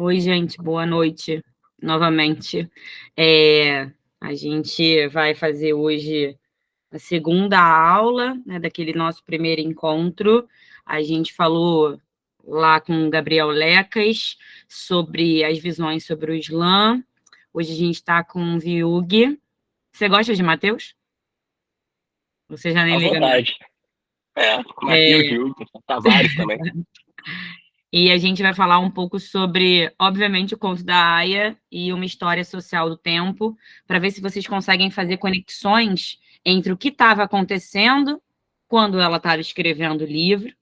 Oi, gente, boa noite novamente. A gente vai fazer hoje a segunda aula, né, daquele nosso primeiro encontro. A gente falou lá com o Gabriel Lecas sobre as visões sobre o Islã. Hoje a gente está com o Viug. Você gosta de Mateus? Você já nem À liga, não. vontade. Matheus, Diogo, Tavares também. E a gente vai falar um pouco sobre, obviamente, o conto da Aya e uma história social do tempo, para ver se vocês conseguem fazer conexões entre o que estava acontecendo quando ela estava escrevendo o livro, o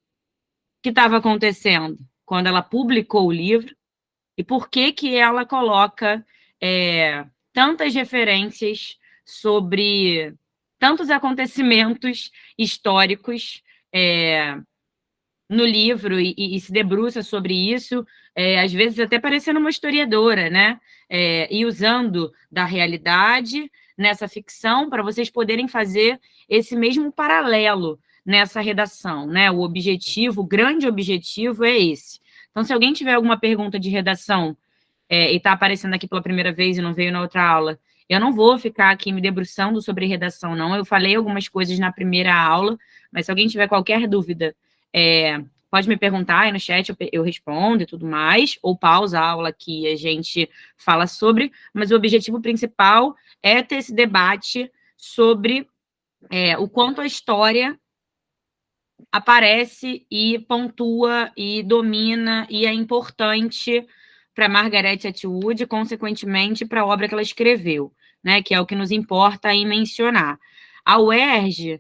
que estava acontecendo quando ela publicou o livro, e por que que ela coloca tantas referências sobre tantos acontecimentos históricos no livro e se debruça sobre isso, às vezes até parecendo uma historiadora, né? E usando da realidade nessa ficção para vocês poderem fazer esse mesmo paralelo nessa redação, né? O objetivo, o grande objetivo é esse. Então, se alguém tiver alguma pergunta de redação e está aparecendo aqui pela primeira vez e não veio na outra aula, eu não vou ficar aqui me debruçando sobre redação, não. Eu falei algumas coisas na primeira aula, mas se alguém tiver qualquer dúvida, pode me perguntar aí no chat, eu respondo e tudo mais, ou pausa a aula que a gente fala sobre, mas o objetivo principal é ter esse debate sobre o quanto a história aparece e pontua e domina e é importante para Margaret Atwood, consequentemente, para a obra que ela escreveu, né, que é o que nos importa em mencionar. A UERJ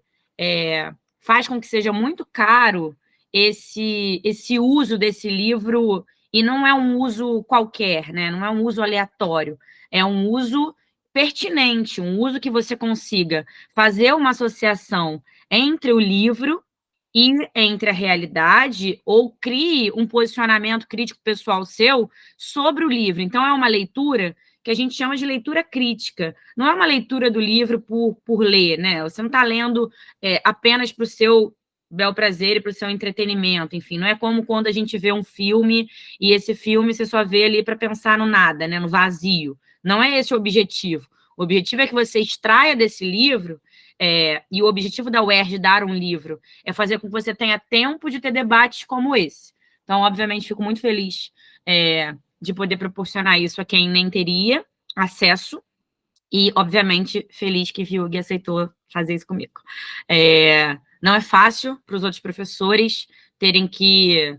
faz com que seja muito caro esse uso desse livro, e não é um uso qualquer, né, não é um uso aleatório, é um uso pertinente, um uso que você consiga fazer uma associação entre o livro e entre a realidade, ou crie um posicionamento crítico pessoal seu sobre o livro. Então, é uma leitura que a gente chama de leitura crítica. Não é uma leitura do livro por ler, né? Você não está lendo apenas para o seu bel prazer e para o seu entretenimento, enfim. Não é como quando a gente vê um filme e esse filme você só vê ali para pensar no nada, né? No vazio. Não é esse o objetivo. O objetivo é que você extraia desse livro e o objetivo da UERJ dar um livro é fazer com que você tenha tempo de ter debates como esse. Então, obviamente, fico muito feliz de poder proporcionar isso a quem nem teria acesso e, obviamente, feliz que Viug aceitou fazer isso comigo. Não é fácil para os outros professores terem que,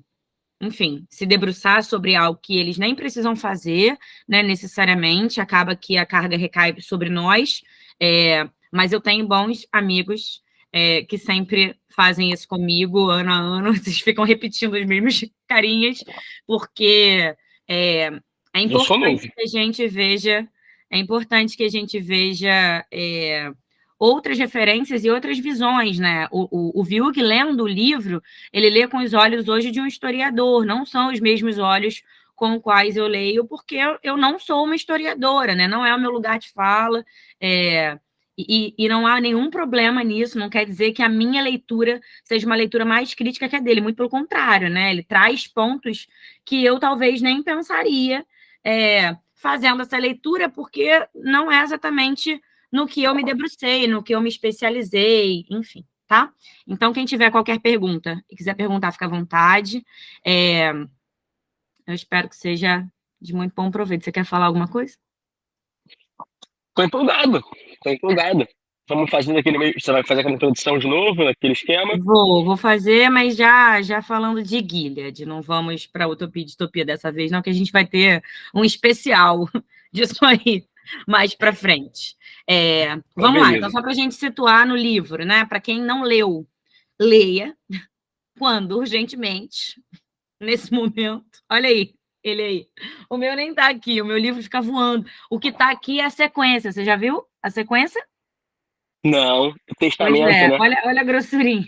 enfim, se debruçar sobre algo que eles nem precisam fazer, né, necessariamente, acaba que a carga recai sobre nós, mas eu tenho bons amigos que sempre fazem isso comigo, ano a ano, vocês ficam repetindo as mesmas carinhas, porque é Eu sou importante novo. que a gente veja, é importante que a gente veja outras referências e outras visões, né? O Viug, lendo o livro, ele lê com os olhos hoje de um historiador, não são os mesmos olhos com os quais eu leio, porque eu não sou uma historiadora, né? Não é o meu lugar de fala, e não há nenhum problema nisso, não quer dizer que a minha leitura seja uma leitura mais crítica que a dele, muito pelo contrário, né? Ele traz pontos que eu talvez nem pensaria fazendo essa leitura, porque não é exatamente no que eu me debrucei, no que eu me especializei, enfim, tá? Então, quem tiver qualquer pergunta e quiser perguntar, fica à vontade. Eu espero que seja de muito bom proveito. Você quer falar alguma coisa? Tô empolgado. Vamos fazer daquele meio. Você vai fazer aquela introdução de novo, naquele esquema? Vou fazer, mas já falando de Gilead, não vamos para Utopia e Distopia dessa vez, não, que a gente vai ter um especial disso aí mais para frente. Vamos lá, então, Beleza. só para a gente situar no livro, né? Para quem não leu, leia quando, urgentemente, nesse momento. Olha aí, ele aí. O meu nem está aqui, o meu livro fica voando. O que está aqui é a sequência, você já viu a sequência? Não, Pois testamento, é, né? olha a grossurinha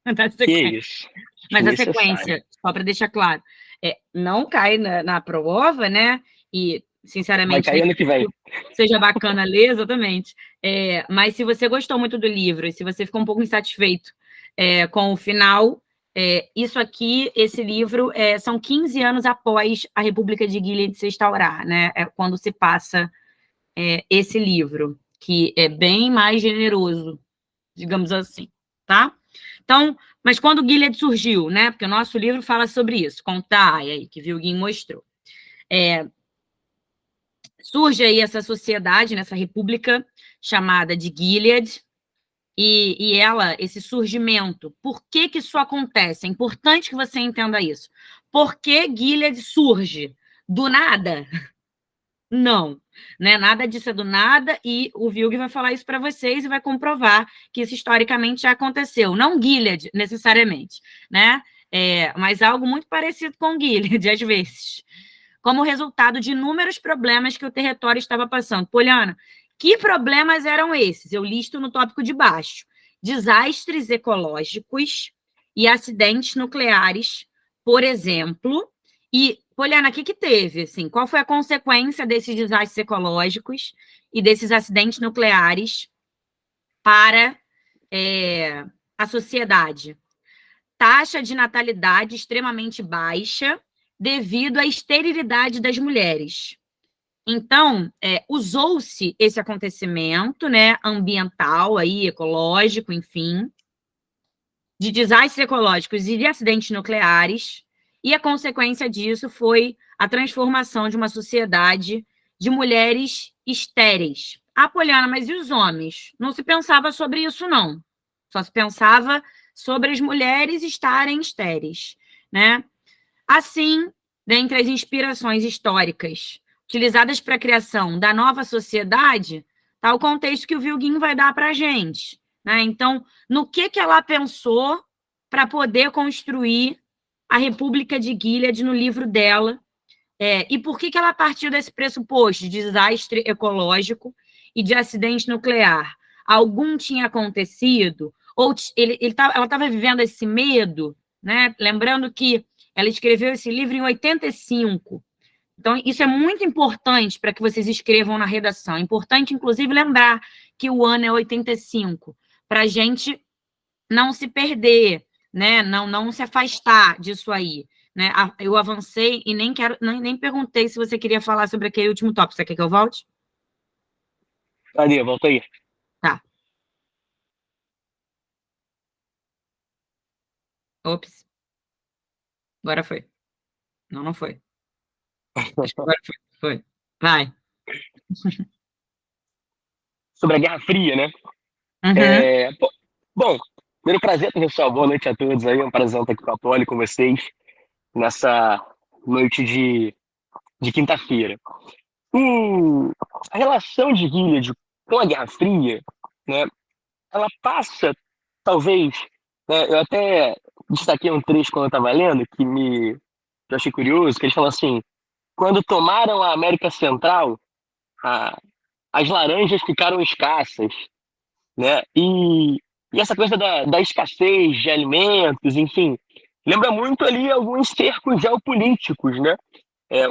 da Que sequência. isso. Mas a Desnecessário. sequência, só para deixar claro, não cai na prova, né? E, Vai sinceramente, nem cair ano que vem. seja bacana ler, exatamente. Mas se você gostou muito do livro e se você ficou um pouco insatisfeito com o final, Isso aqui, esse livro, são 15 anos após a República de Gilead se instaurar, né? É quando se passa esse livro, que é bem mais generoso, digamos assim, tá? Então, mas quando Gilead surgiu, né? Porque o nosso livro fala sobre isso, contar aí, que Vilguin mostrou. Surge aí essa sociedade, nessa república chamada de Gilead, e ela, esse surgimento, por que isso acontece? É importante que você entenda isso. Por que Gilead surge? Do nada? Não, né? Nada disso é do nada, e o Vilg vai falar isso para vocês e vai comprovar que isso historicamente já aconteceu. Não Gilead, necessariamente, né? Mas algo muito parecido com Gilead, às vezes. Como resultado de inúmeros problemas que o território estava passando. Poliana, que problemas eram esses? Eu listo no tópico de baixo. Desastres ecológicos e acidentes nucleares, por exemplo. E, Poliana, o que teve? Assim, qual foi a consequência desses desastres ecológicos e desses acidentes nucleares para a sociedade? Taxa de natalidade extremamente baixa devido à esterilidade das mulheres. Então, usou-se esse acontecimento, né, ambiental, aí, ecológico, enfim, de desastres ecológicos e de acidentes nucleares, e a consequência disso foi a transformação de uma sociedade de mulheres estéreis. Ah, Poliana, mas e os homens? Não se pensava sobre isso, não. Só se pensava sobre as mulheres estarem estéreis, né? Assim, dentre as inspirações históricas utilizadas para a criação da nova sociedade, está o contexto que o Vilguin vai dar para a gente, né? Então, no que ela pensou para poder construir a República de Gilead no livro dela, e por que ela partiu desse pressuposto de desastre ecológico e de acidente nuclear? Algum tinha acontecido? Ou ela estava vivendo esse medo, né? Lembrando que ela escreveu esse livro em 85. Então, isso é muito importante para que vocês escrevam na redação. É importante, inclusive, lembrar que o ano é 85, para a gente não se perder, né? Não se afastar disso aí. Né? Eu avancei e nem perguntei se você queria falar sobre aquele último tópico. Você quer que eu volte? Cadê? Volta aí. Tá. Ops. Agora foi. Não foi. Acho que agora foi. Vai. Sobre a Guerra Fria, né? Uhum. Bom, primeiro prazer, pessoal. Boa noite a todos aí. É um prazer estar aqui com a Poli, com vocês, nessa noite de quinta-feira. A relação de Gilead com a Guerra Fria, né, ela passa, talvez, né, eu até destaquei um trecho quando eu estava lendo, que eu achei curioso, que eles falam assim, quando tomaram a América Central, as laranjas ficaram escassas, né? E essa coisa da escassez de alimentos, enfim, lembra muito ali alguns cercos geopolíticos, né?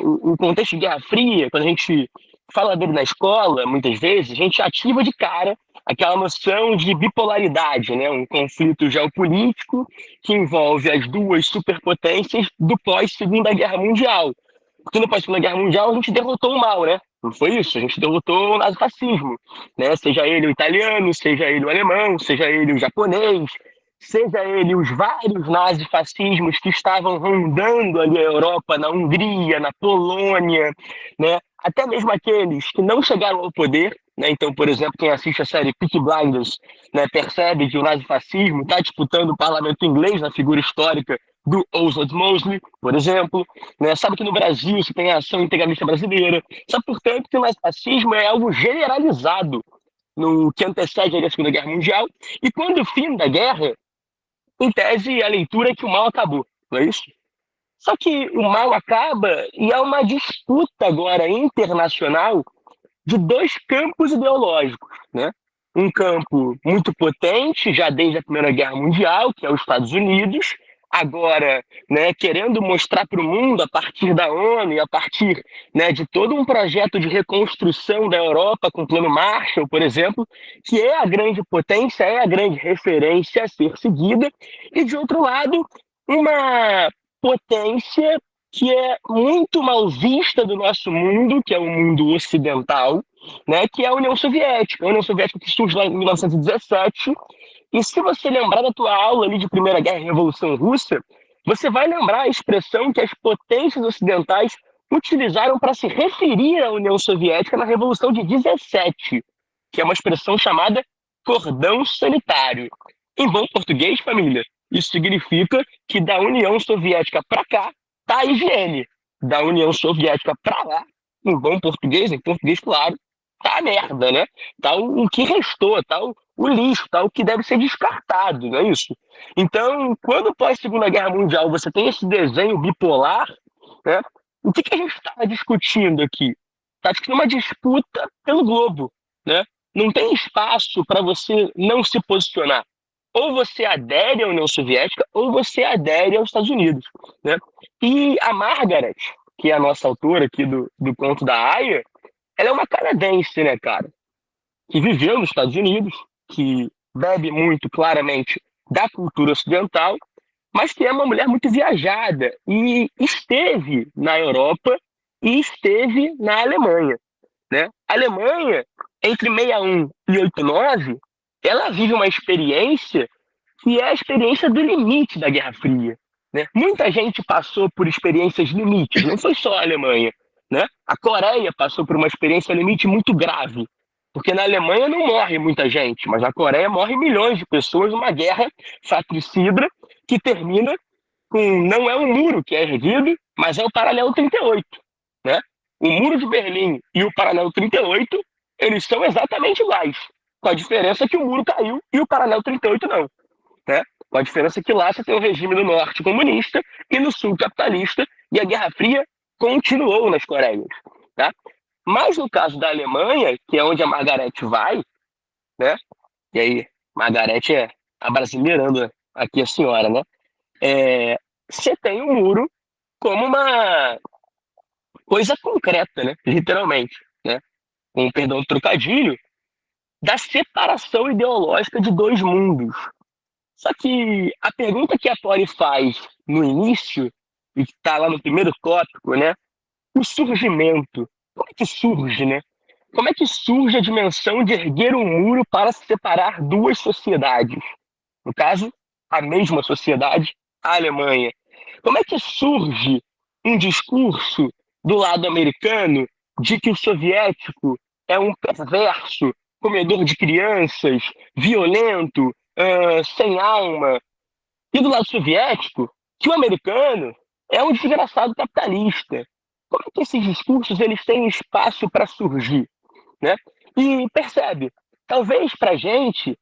O contexto de Guerra Fria, quando a gente fala dele na escola, muitas vezes, a gente ativa de cara aquela noção de bipolaridade, né? Um conflito geopolítico que envolve as duas superpotências do pós-Segunda Guerra Mundial. Porque no pós-Segunda Guerra Mundial a gente derrotou o mal, né? Não foi isso? A gente derrotou o nazifascismo, né? Seja ele o italiano, seja ele o alemão, seja ele o japonês, seja ele os vários nazifascismos que estavam rondando ali a Europa, na Hungria, na Polônia, né? Até mesmo aqueles que não chegaram ao poder, né? Então, por exemplo, quem assiste a série Peaky Blinders, né, percebe que o nazifascismo está disputando o parlamento inglês na figura histórica do Oswald Mosley, por exemplo, né? Sabe que no Brasil se tem a ação integralista brasileira, sabe, portanto, que o nazifascismo é algo generalizado no que antecede a Segunda Guerra Mundial, e quando o fim da guerra, em tese, a leitura é que o mal acabou, não é isso? Só que o mal acaba e há uma disputa agora internacional de dois campos ideológicos, né? Um campo muito potente, já desde a Primeira Guerra Mundial, que é os Estados Unidos, agora, né, querendo mostrar para o mundo, a partir da ONU e a partir, né, de todo um projeto de reconstrução da Europa, com o Plano Marshall, por exemplo, que é a grande potência, é a grande referência a ser seguida, e de outro lado, uma potência que é muito mal vista do nosso mundo, que é o mundo ocidental, né, que é a União Soviética. A União Soviética que surge lá em 1917. E se você lembrar da tua aula ali de Primeira Guerra e Revolução Russa, você vai lembrar a expressão que as potências ocidentais utilizaram para se referir à União Soviética na Revolução de 17, que é uma expressão chamada cordão sanitário. Em bom português, família, isso significa que da União Soviética para cá tá a higiene, da União Soviética para lá, em português claro, tá a merda, né? Tá o que restou, tá o lixo, tá o que deve ser descartado, não é isso? Então, quando pós Segunda Guerra Mundial você tem esse desenho bipolar, né? O que a gente está discutindo aqui? Está discutindo uma disputa pelo globo, né? Não tem espaço para você não se posicionar. Ou você adere à União Soviética, ou você adere aos Estados Unidos, né? E a Margaret, que é a nossa autora aqui do conto da Aya, ela é uma canadense, né, cara? Que viveu nos Estados Unidos, que bebe muito claramente da cultura ocidental, mas que é uma mulher muito viajada e esteve na Europa e esteve na Alemanha, né? A Alemanha, entre 61 e 89, ela vive uma experiência que é a experiência do limite da Guerra Fria, né? Muita gente passou por experiências limites, não foi só a Alemanha, né? A Coreia passou por uma experiência limite muito grave, porque na Alemanha não morre muita gente, mas na Coreia morrem milhões de pessoas numa guerra fratricida que termina com não é um muro que é erguido, mas é o paralelo 38, né? O muro de Berlim e o paralelo 38, eles são exatamente iguais, com a diferença que o muro caiu e o paralelo 38 não, né? Com a diferença que lá você tem o regime do norte comunista e no sul capitalista, e a Guerra Fria continuou nas Coreias, tá? Mas no caso da Alemanha, que é onde a Margarete vai, né? E aí, Margarete é abrasileirando aqui a senhora, né? Você tem o muro como uma coisa concreta, né? Literalmente, né? Com perdão do trocadilho, da separação ideológica de dois mundos. Só que a pergunta que a Poli faz no início, e que está lá no primeiro tópico, né? O surgimento. Como é que surge, né? Como é que surge a dimensão de erguer um muro para separar duas sociedades? No caso, a mesma sociedade, a Alemanha. Como é que surge um discurso do lado americano de que o soviético é um perverso, comedor de crianças, violento, sem alma, e do lado soviético, que o americano é um desgraçado capitalista? Como é que esses discursos eles têm espaço para surgir, né? E percebe, talvez para a gente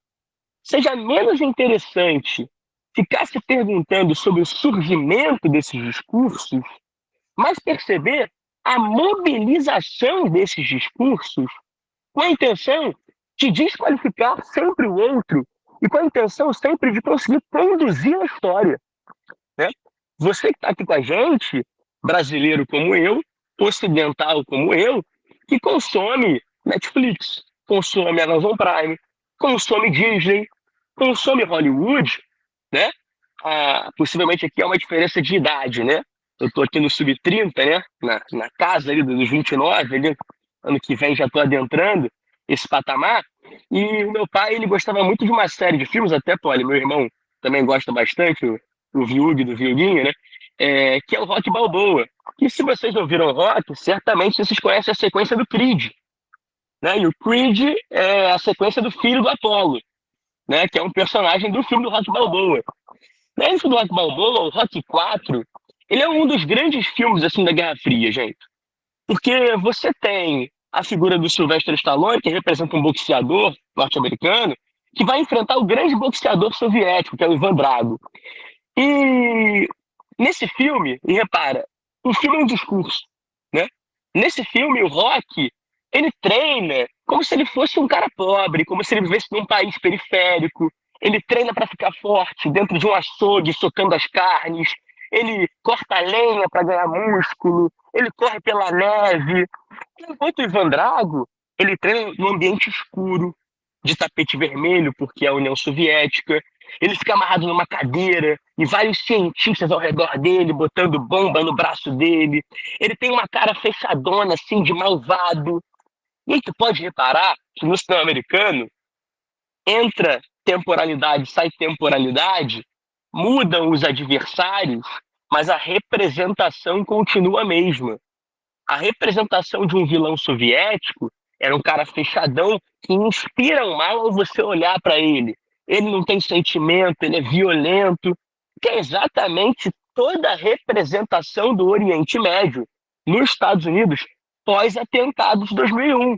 seja menos interessante ficar se perguntando sobre o surgimento desses discursos, mas perceber a mobilização desses discursos com a intenção de desqualificar sempre o outro e com a intenção sempre de conseguir conduzir a história, né? Você que está aqui com a gente, brasileiro como eu, ocidental como eu, que consome Netflix, consome Amazon Prime, consome Disney, consome Hollywood, né? Possivelmente aqui é uma diferença de idade, né? Eu estou aqui no sub-30, né? Na casa ali dos 29, ali, ano que vem já estou adentrando esse patamar. E o meu pai, ele gostava muito de uma série de filmes, até, Poli, meu irmão também gosta bastante, o Viúg do Viuguinho, né? Que é o Rock Balboa. E se vocês não viram Rock, certamente vocês conhecem a sequência do Creed, né? E o Creed é a sequência do filho do Apollo, né? Que é um personagem do filme do Rock Balboa. Dentro do Rock Balboa, o Rock 4, ele é um dos grandes filmes assim da Guerra Fria, gente. Porque você tem a figura do Sylvester Stallone, que representa um boxeador norte-americano, que vai enfrentar o grande boxeador soviético, que é o Ivan Drago. E nesse filme, e repara, o filme é um discurso, né? Nesse filme, o Rock, ele treina como se ele fosse um cara pobre, como se ele vivesse num país periférico. Ele treina para ficar forte dentro de um açougue, socando as carnes. Ele corta lenha para ganhar músculo. Ele corre pela neve. Enquanto o Ivan Drago, ele treina num ambiente escuro, de tapete vermelho, porque é a União Soviética. Ele fica amarrado numa cadeira e vários cientistas ao redor dele, botando bomba no braço dele. Ele tem uma cara fechadona, assim, de malvado. E aí tu pode reparar que no cinema americano, entra temporalidade, sai temporalidade, mudam os adversários, mas a representação continua a mesma. A representação de um vilão soviético era um cara fechadão que inspira o mal ao você olhar para ele. Ele não tem sentimento, ele é violento, que é exatamente toda a representação do Oriente Médio nos Estados Unidos pós-atentados de 2001.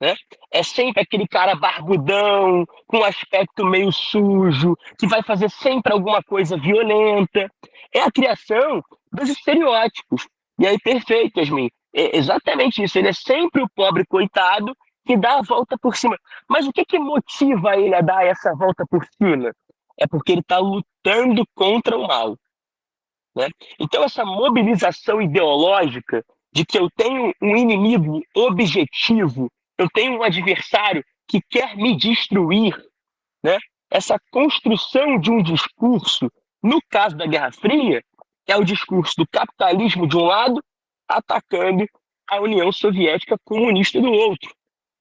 Né? É sempre aquele cara barbudão, com um aspecto meio sujo, que vai fazer sempre alguma coisa violenta. É a criação dos estereótipos. E aí, perfeito, Yasmin. É exatamente isso. Ele é sempre o pobre coitado que dá a volta por cima. Mas o que motiva ele a dar essa volta por cima? É porque ele está lutando contra o mal. Né? Então, essa mobilização ideológica de que eu tenho um inimigo objetivo, eu tenho um adversário que quer me destruir, né? Essa construção de um discurso, no caso da Guerra Fria, é o discurso do capitalismo de um lado, atacando a União Soviética comunista do outro.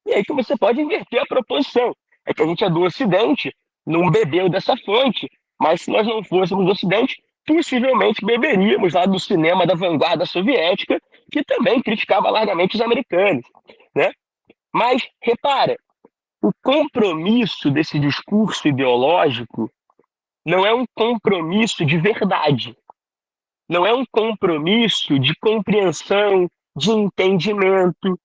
E aí que você pode inverter a proposição. É que a gente é do Ocidente, não bebeu dessa fonte, mas se nós não fôssemos do Ocidente, possivelmente beberíamos lá do cinema da vanguarda soviética, que também criticava largamente os americanos, né? Mas, repara, o compromisso desse discurso ideológico não é um compromisso de verdade, não é um compromisso de compreensão, de entendimento,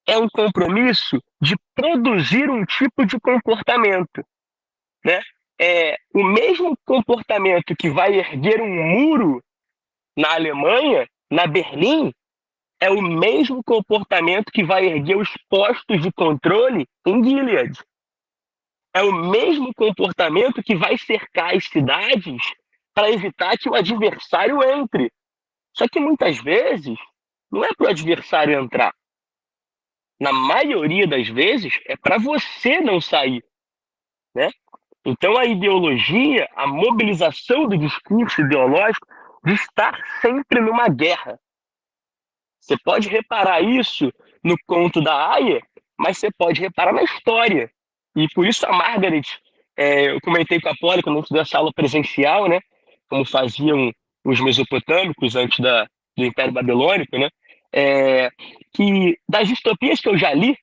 é um compromisso de produzir um tipo de comportamento, né? É o mesmo comportamento que vai erguer um muro na Alemanha, na Berlim, é o mesmo comportamento que vai erguer os postos de controle em Gilead. É o mesmo comportamento que vai cercar as cidades para evitar que o adversário entre. Só que muitas vezes não é para o adversário entrar. Na maioria das vezes é para você não sair, né? Então a ideologia, a mobilização do discurso ideológico de estar sempre numa guerra. Você pode reparar isso no conto da Aya, mas você pode reparar na história. E por isso a Margaret, eu comentei com a Polly quando a gente deu essa aula presencial, né? Como faziam os mesopotâmicos antes do Império Babilônico, né? Que das distopias que eu já li,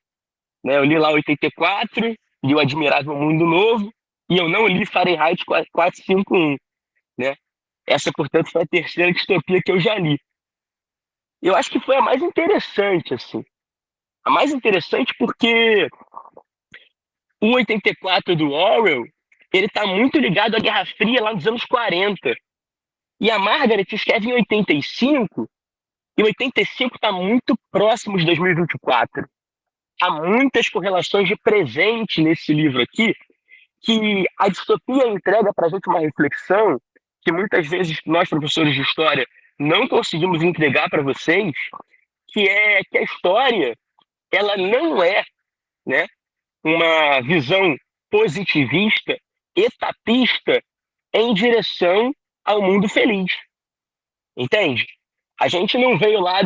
né? Eu li lá 84, li o Admirável Mundo Novo, e eu não li Fahrenheit 451, né? Essa, portanto, foi a terceira distopia que eu já li. Eu acho que foi a mais interessante, assim. A mais interessante porque o 84 do Orwell, ele está muito ligado à Guerra Fria lá nos anos 40. E a Margaret escreve em 85, e 85 está muito próximo de 2024. Há muitas correlações de presente nesse livro aqui, que a distopia entrega para a gente uma reflexão que muitas vezes nós, professores de história, não conseguimos entregar para vocês, que é que a história ela não é, né, uma visão positivista, etapista, em direção ao mundo feliz. Entende? A gente não veio lá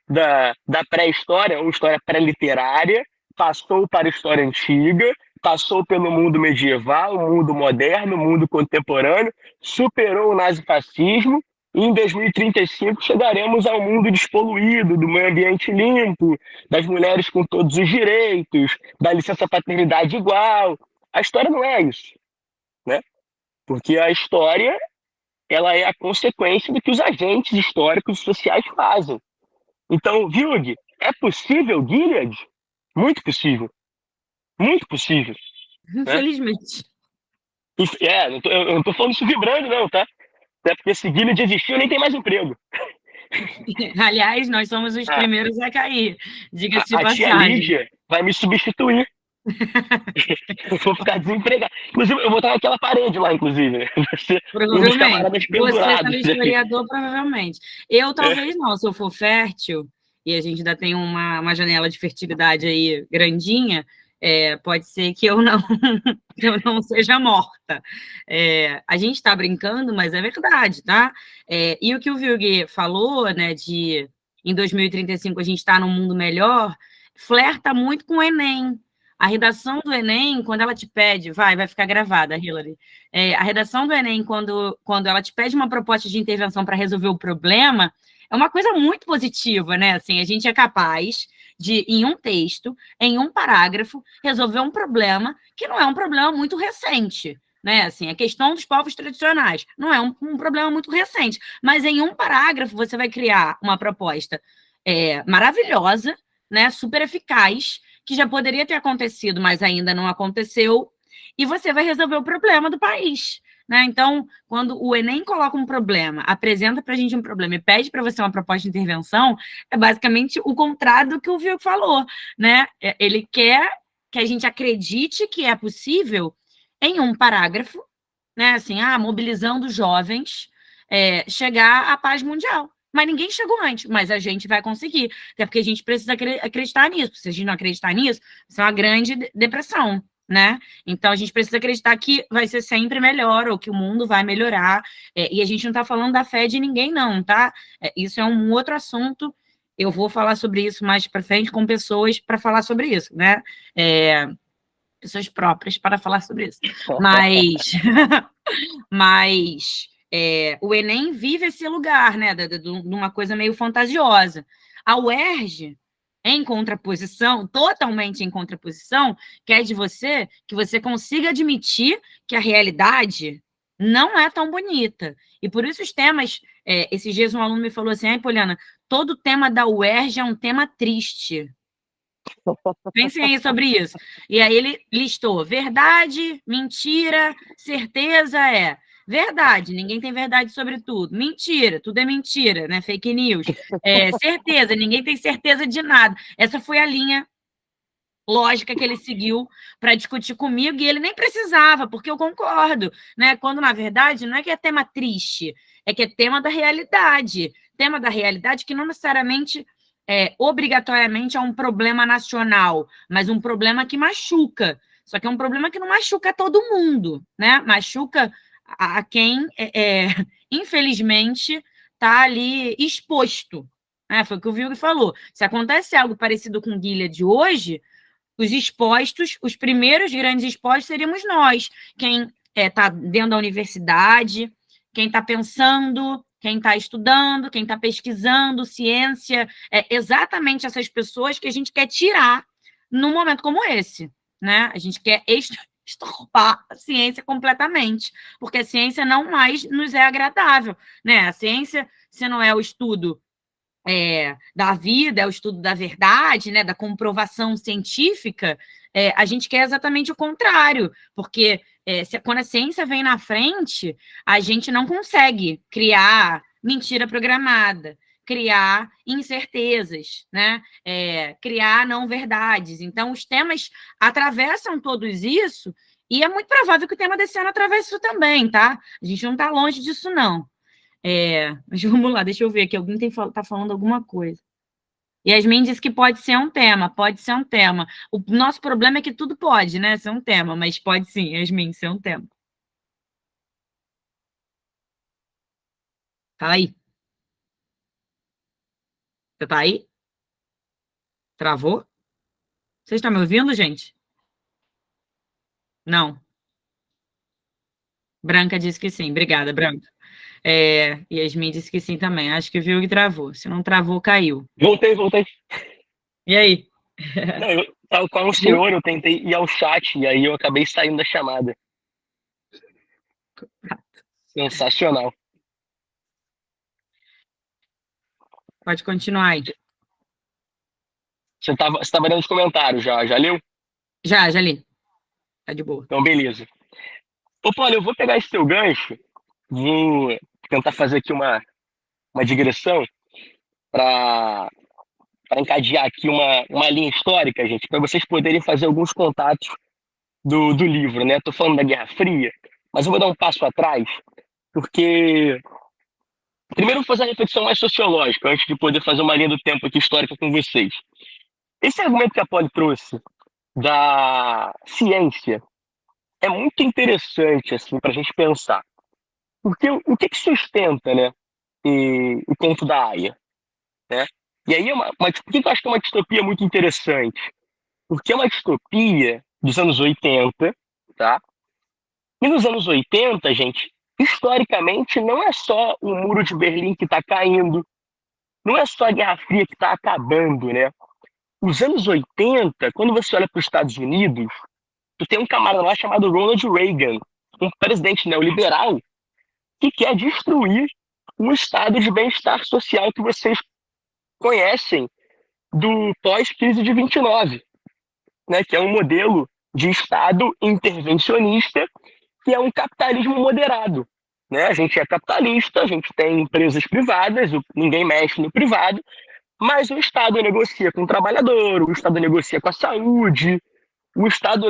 da pré-história, ou história pré-literária, passou para a história antiga, passou pelo mundo medieval, o mundo moderno, o mundo contemporâneo, superou o nazifascismo, e em 2035 chegaremos ao mundo despoluído, do meio ambiente limpo, das mulheres com todos os direitos, da licença paternidade igual. A história não é isso, né? Porque a história ela é a consequência do que os agentes históricos e sociais fazem. Então, Vilg, é possível Gilead? Muito possível. Muito possível. Né? Infelizmente. Eu não estou falando isso vibrando, não, tá? Até porque se Gilead existiu, nem tem mais emprego. Aliás, nós somos os primeiros a cair. Diga-se de A tia passagem. Lídia vai me substituir. Eu vou ficar desempregado. Inclusive, eu vou estar naquela parede lá, inclusive. Né? Um dos camaradas Provavelmente. Você pendurados. sendo historiador, provavelmente. Eu talvez não, se eu for fértil, e a gente ainda tem uma janela de fertilidade aí grandinha, Pode ser que eu não, que eu não seja morta. A gente está brincando, mas é verdade, tá? E o que o Vilgue falou, né, de em 2035 a gente está num mundo melhor, flerta muito com o Enem. A redação do Enem, quando ela te pede, vai ficar gravada, Hillary. A redação do Enem, quando ela te pede uma proposta de intervenção para resolver o problema, é uma coisa muito positiva, né? Assim, a gente é capaz de, em um texto, em um parágrafo, resolver um problema que não é um problema muito recente. Né, assim, a questão dos povos tradicionais não é um problema muito recente, mas em um parágrafo você vai criar uma proposta maravilhosa, né, super eficaz, que já poderia ter acontecido, mas ainda não aconteceu, e você vai resolver o problema do país. Né? Então, quando o Enem coloca um problema, apresenta para a gente um problema e pede para você uma proposta de intervenção, é basicamente o contrário do que o Viu falou. Né? Ele quer que a gente acredite que é possível, em um parágrafo, né, assim, mobilizando jovens, chegar à paz mundial. Mas ninguém chegou antes, mas a gente vai conseguir. Até porque a gente precisa acreditar nisso. Se a gente não acreditar nisso, isso é uma grande depressão. Né? Então a gente precisa acreditar que vai ser sempre melhor, ou que o mundo vai melhorar, e a gente não está falando da fé de ninguém, não, tá? Isso é um outro assunto. Eu vou falar sobre isso mais para frente com pessoas para falar sobre isso, né? Pessoas próprias para falar sobre isso. Mas o Enem vive esse lugar, né? De uma coisa meio fantasiosa. A UERJ, em contraposição, totalmente em contraposição, quer de você que você consiga admitir que a realidade não é tão bonita. E por isso os temas, esses dias um aluno me falou assim, Poliana, todo tema da UERJ é um tema triste. Pensem aí sobre isso. E aí ele listou verdade, mentira, certeza verdade, ninguém tem verdade sobre tudo. Mentira, tudo é mentira, né? Fake news. Certeza, ninguém tem certeza de nada. Essa foi a linha lógica que ele seguiu para discutir comigo, e ele nem precisava, porque eu concordo, né? Quando, na verdade, não é que é tema triste, é que é tema da realidade. Tema da realidade que não necessariamente obrigatoriamente é um problema nacional, mas um problema que machuca. Só que é um problema que não machuca todo mundo, né? Machuca a quem, infelizmente, está ali exposto. Foi o que o Vilg falou. Se acontece algo parecido com o Gilead de hoje, os expostos, os primeiros grandes expostos seríamos nós, quem está dentro da universidade, quem está pensando, quem está estudando, quem está pesquisando ciência, exatamente essas pessoas que a gente quer tirar num momento como esse, né? A gente quer extirpar a ciência completamente, porque a ciência não mais nos é agradável, né? A ciência, se não é o estudo da vida, é o estudo da verdade, né, da comprovação científica, a gente quer exatamente o contrário, porque quando a ciência vem na frente, a gente não consegue criar mentira programada, criar incertezas, né, criar não verdades. Então, os temas atravessam todos isso, e é muito provável que o tema desse ano atravesse isso também, tá? A gente não está longe disso, não. Mas vamos lá, deixa eu ver aqui. Alguém está falando alguma coisa. Yasmin disse que pode ser um tema, pode ser um tema. O nosso problema é que tudo pode, né? Ser um tema, mas pode sim, Yasmin, ser um tema. Tá aí? Você tá aí? Travou? Vocês estão me ouvindo, gente? Não. Branca disse que sim. Obrigada, Branca. Yasmin disse que sim também. Acho que viu que travou. Se não travou, caiu. Voltei. E aí? Não, tal qual o senhor, eu tentei ir ao chat e aí eu acabei saindo da chamada. Sensacional. Pode continuar aí. Você estava lendo os comentários já leu? Já li. Tá de boa. Então, beleza. Ô, Paulo, eu vou pegar esse teu gancho, vou tentar fazer aqui uma digressão para encadear aqui uma linha histórica, gente, para vocês poderem fazer alguns contatos do livro, né? Estou falando da Guerra Fria, mas eu vou dar um passo atrás, porque primeiro eu vou fazer uma reflexão mais sociológica, antes de poder fazer uma linha do tempo aqui histórica com vocês. Esse argumento que a Polly trouxe da ciência é muito interessante assim, para a gente pensar. Porque o que sustenta, né, o conto da Aya? Né? E aí, por que eu acho que é uma distopia muito interessante? Porque é uma distopia dos anos 80, tá? E nos anos 80, gente, historicamente, não é só o Muro de Berlim que está caindo, não é só a Guerra Fria que está acabando, né? Os anos 80, quando você olha para os Estados Unidos, tu tem um camarada lá chamado Ronald Reagan, um presidente neoliberal que quer destruir o estado de bem-estar social que vocês conhecem do pós-crise de 29, né, que é um modelo de Estado intervencionista, que é um capitalismo moderado. Né? A gente é capitalista, a gente tem empresas privadas, ninguém mexe no privado, mas o Estado negocia com o trabalhador, o Estado negocia com a saúde, o Estado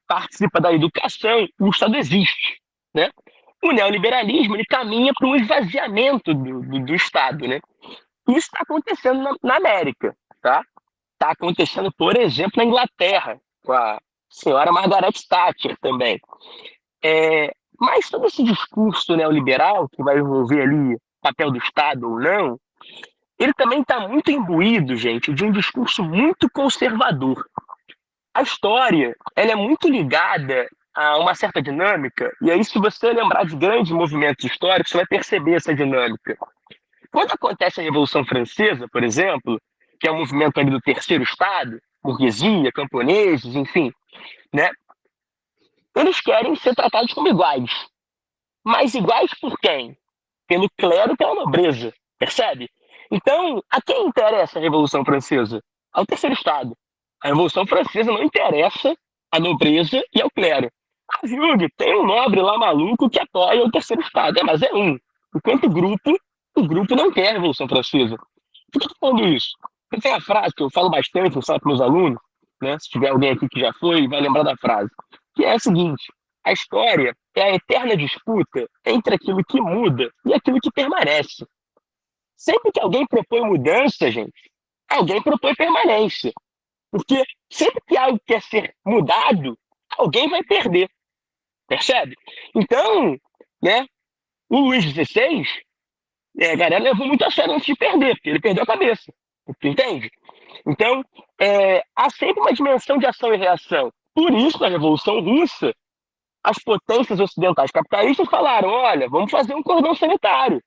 participa da educação, o Estado existe. Né? O neoliberalismo ele caminha para um esvaziamento do Estado. Né? Isso está acontecendo na América. Tá? Está acontecendo, por exemplo, na Inglaterra, com a senhora Margaret Thatcher também. Mas todo esse discurso neoliberal, que vai envolver ali papel do Estado ou não, ele também está muito imbuído, gente, de um discurso muito conservador. A história ela é muito ligada a uma certa dinâmica, e aí se você lembrar de grandes movimentos históricos, você vai perceber essa dinâmica. Quando acontece a Revolução Francesa, por exemplo, que é um movimento ali do terceiro estado, burguesia, camponeses, enfim, né? Eles querem ser tratados como iguais. Mas iguais por quem? Pelo clero e pela nobreza, percebe? Então, a quem interessa a Revolução Francesa? Ao terceiro estado. A Revolução Francesa não interessa à nobreza e ao clero. Ah, Jung, tem um nobre lá maluco que apoia o terceiro estado. Mas é um. Enquanto o grupo não quer a Revolução Francesa. Por que eu tô falando isso? Porque tem a frase que eu falo bastante, eu falo para meus alunos, né? Se tiver alguém aqui que já foi, vai lembrar da frase, que é a seguinte: a história é a eterna disputa entre aquilo que muda e aquilo que permanece. Sempre que alguém propõe mudança, gente, alguém propõe permanência. Porque sempre que algo quer ser mudado, alguém vai perder. Percebe? Então, né, o Luís XVI, a galera levou muito a sério antes de perder, porque ele perdeu a cabeça. Tu entende? Então, há sempre uma dimensão de ação e reação. Por isso, na Revolução Russa, as potências ocidentais capitalistas falaram: olha, vamos fazer um cordão sanitário.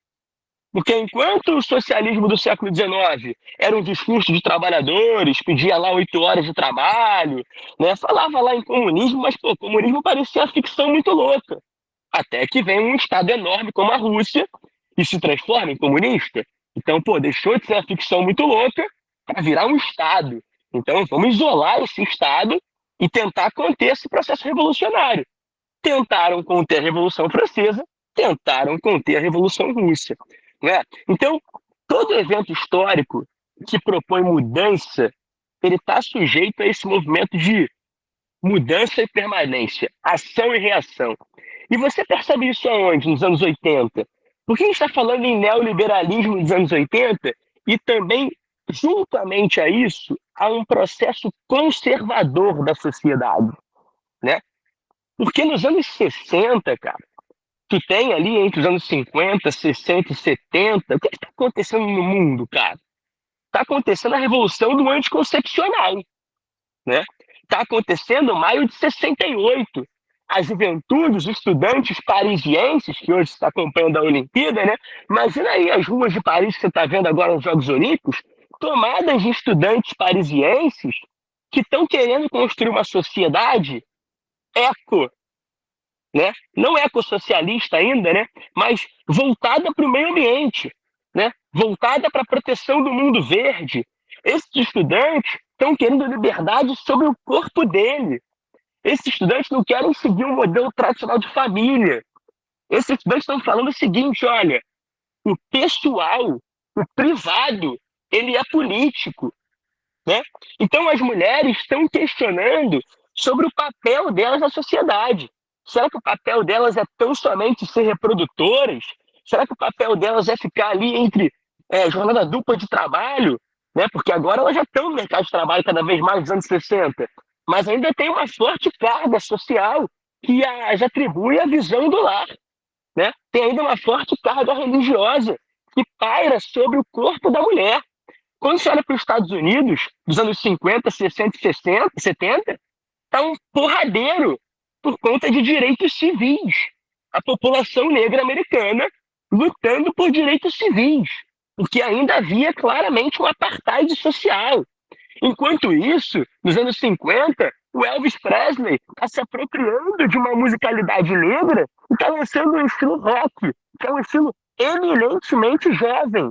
Porque enquanto o socialismo do século XIX era um discurso de trabalhadores, pedia lá 8 horas de trabalho, né, falava lá em comunismo, mas pô, comunismo parecia uma ficção muito louca. Até que vem um Estado enorme como a Rússia e se transforma em comunista. Então, pô, deixou de ser uma ficção muito louca para virar um Estado. Então, vamos isolar esse Estado e tentar conter esse processo revolucionário. Tentaram conter a Revolução Francesa, tentaram conter a Revolução Russa. Né? Então, todo evento histórico que propõe mudança, ele está sujeito a esse movimento de mudança e permanência, ação e reação. E você percebe isso aonde, nos anos 80? Porque a gente está falando em neoliberalismo nos anos 80 e também, juntamente a isso, há um processo conservador da sociedade. Né? Porque nos anos 60, cara, tu tem ali entre os anos 50, 60 e 70, o que está acontecendo no mundo, cara? Está acontecendo a revolução do anticoncepcional, né? Está acontecendo maio de 68. A juventude, os estudantes parisienses, que hoje está acompanhando a Olimpíada, né? Imagina aí as ruas de Paris que você está vendo agora nos Jogos Olímpicos, tomadas de estudantes parisienses que estão querendo construir uma sociedade eco, né? Não ecossocialista ainda, né? Mas voltada para o meio ambiente, né? Voltada para a proteção do mundo verde. Esses estudantes estão querendo liberdade sobre o corpo dele. Esses estudantes não querem seguir um modelo tradicional de família. Esses estudantes estão falando o seguinte: olha, o pessoal, o privado, ele é político. Né? Então as mulheres estão questionando sobre o papel delas na sociedade. Será que o papel delas é tão somente ser reprodutoras? Será que o papel delas é ficar ali entre jornada dupla de trabalho? Né? Porque agora elas já estão no mercado de trabalho cada vez mais nos anos 60. mas ainda tem uma forte carga social que as atribui à visão do lar, né? Tem ainda uma forte carga religiosa que paira sobre o corpo da mulher. Quando você olha para os Estados Unidos, dos anos 50, 60, 60, 70, está um porradeiro por conta de direitos civis. A população negra americana lutando por direitos civis, porque ainda havia claramente um apartheid social. Enquanto isso, nos anos 50, o Elvis Presley está se apropriando de uma musicalidade negra e está lançando um estilo rock, que é um estilo eminentemente jovem.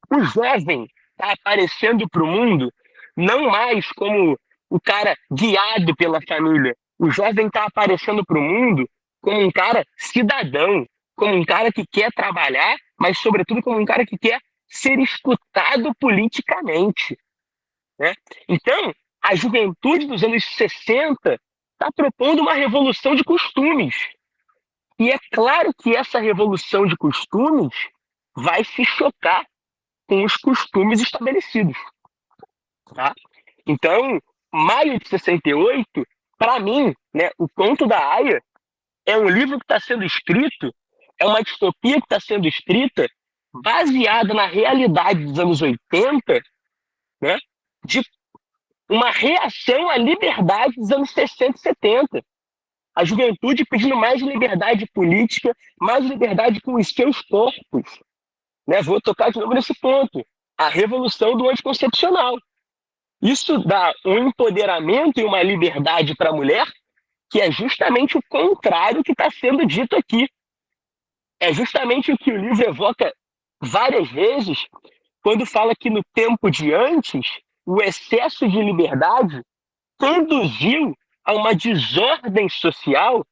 O jovem está aparecendo para o mundo não mais como o cara guiado pela família. O jovem está aparecendo para o mundo como um cara cidadão, como um cara que quer trabalhar, mas, sobretudo, como um cara que quer ser escutado politicamente, né? Então, a juventude dos anos 60 está propondo uma revolução de costumes. E é claro que essa revolução de costumes vai se chocar com os costumes estabelecidos. Tá? Então, maio de 68, para mim, né, o Conto da Aia é um livro que está sendo escrito, é uma distopia que está sendo escrita baseada na realidade dos anos 80, né, de uma reação à liberdade dos anos 60 e 70. A juventude pedindo mais liberdade política, mais liberdade com os seus corpos. Né? Vou tocar de novo nesse ponto. A revolução do anticoncepcional. Isso dá um empoderamento e uma liberdade para a mulher que é justamente o contrário que está sendo dito aqui. É justamente o que o livro evoca várias vezes quando fala que no tempo de antes, o excesso de liberdade conduziu a uma desordem social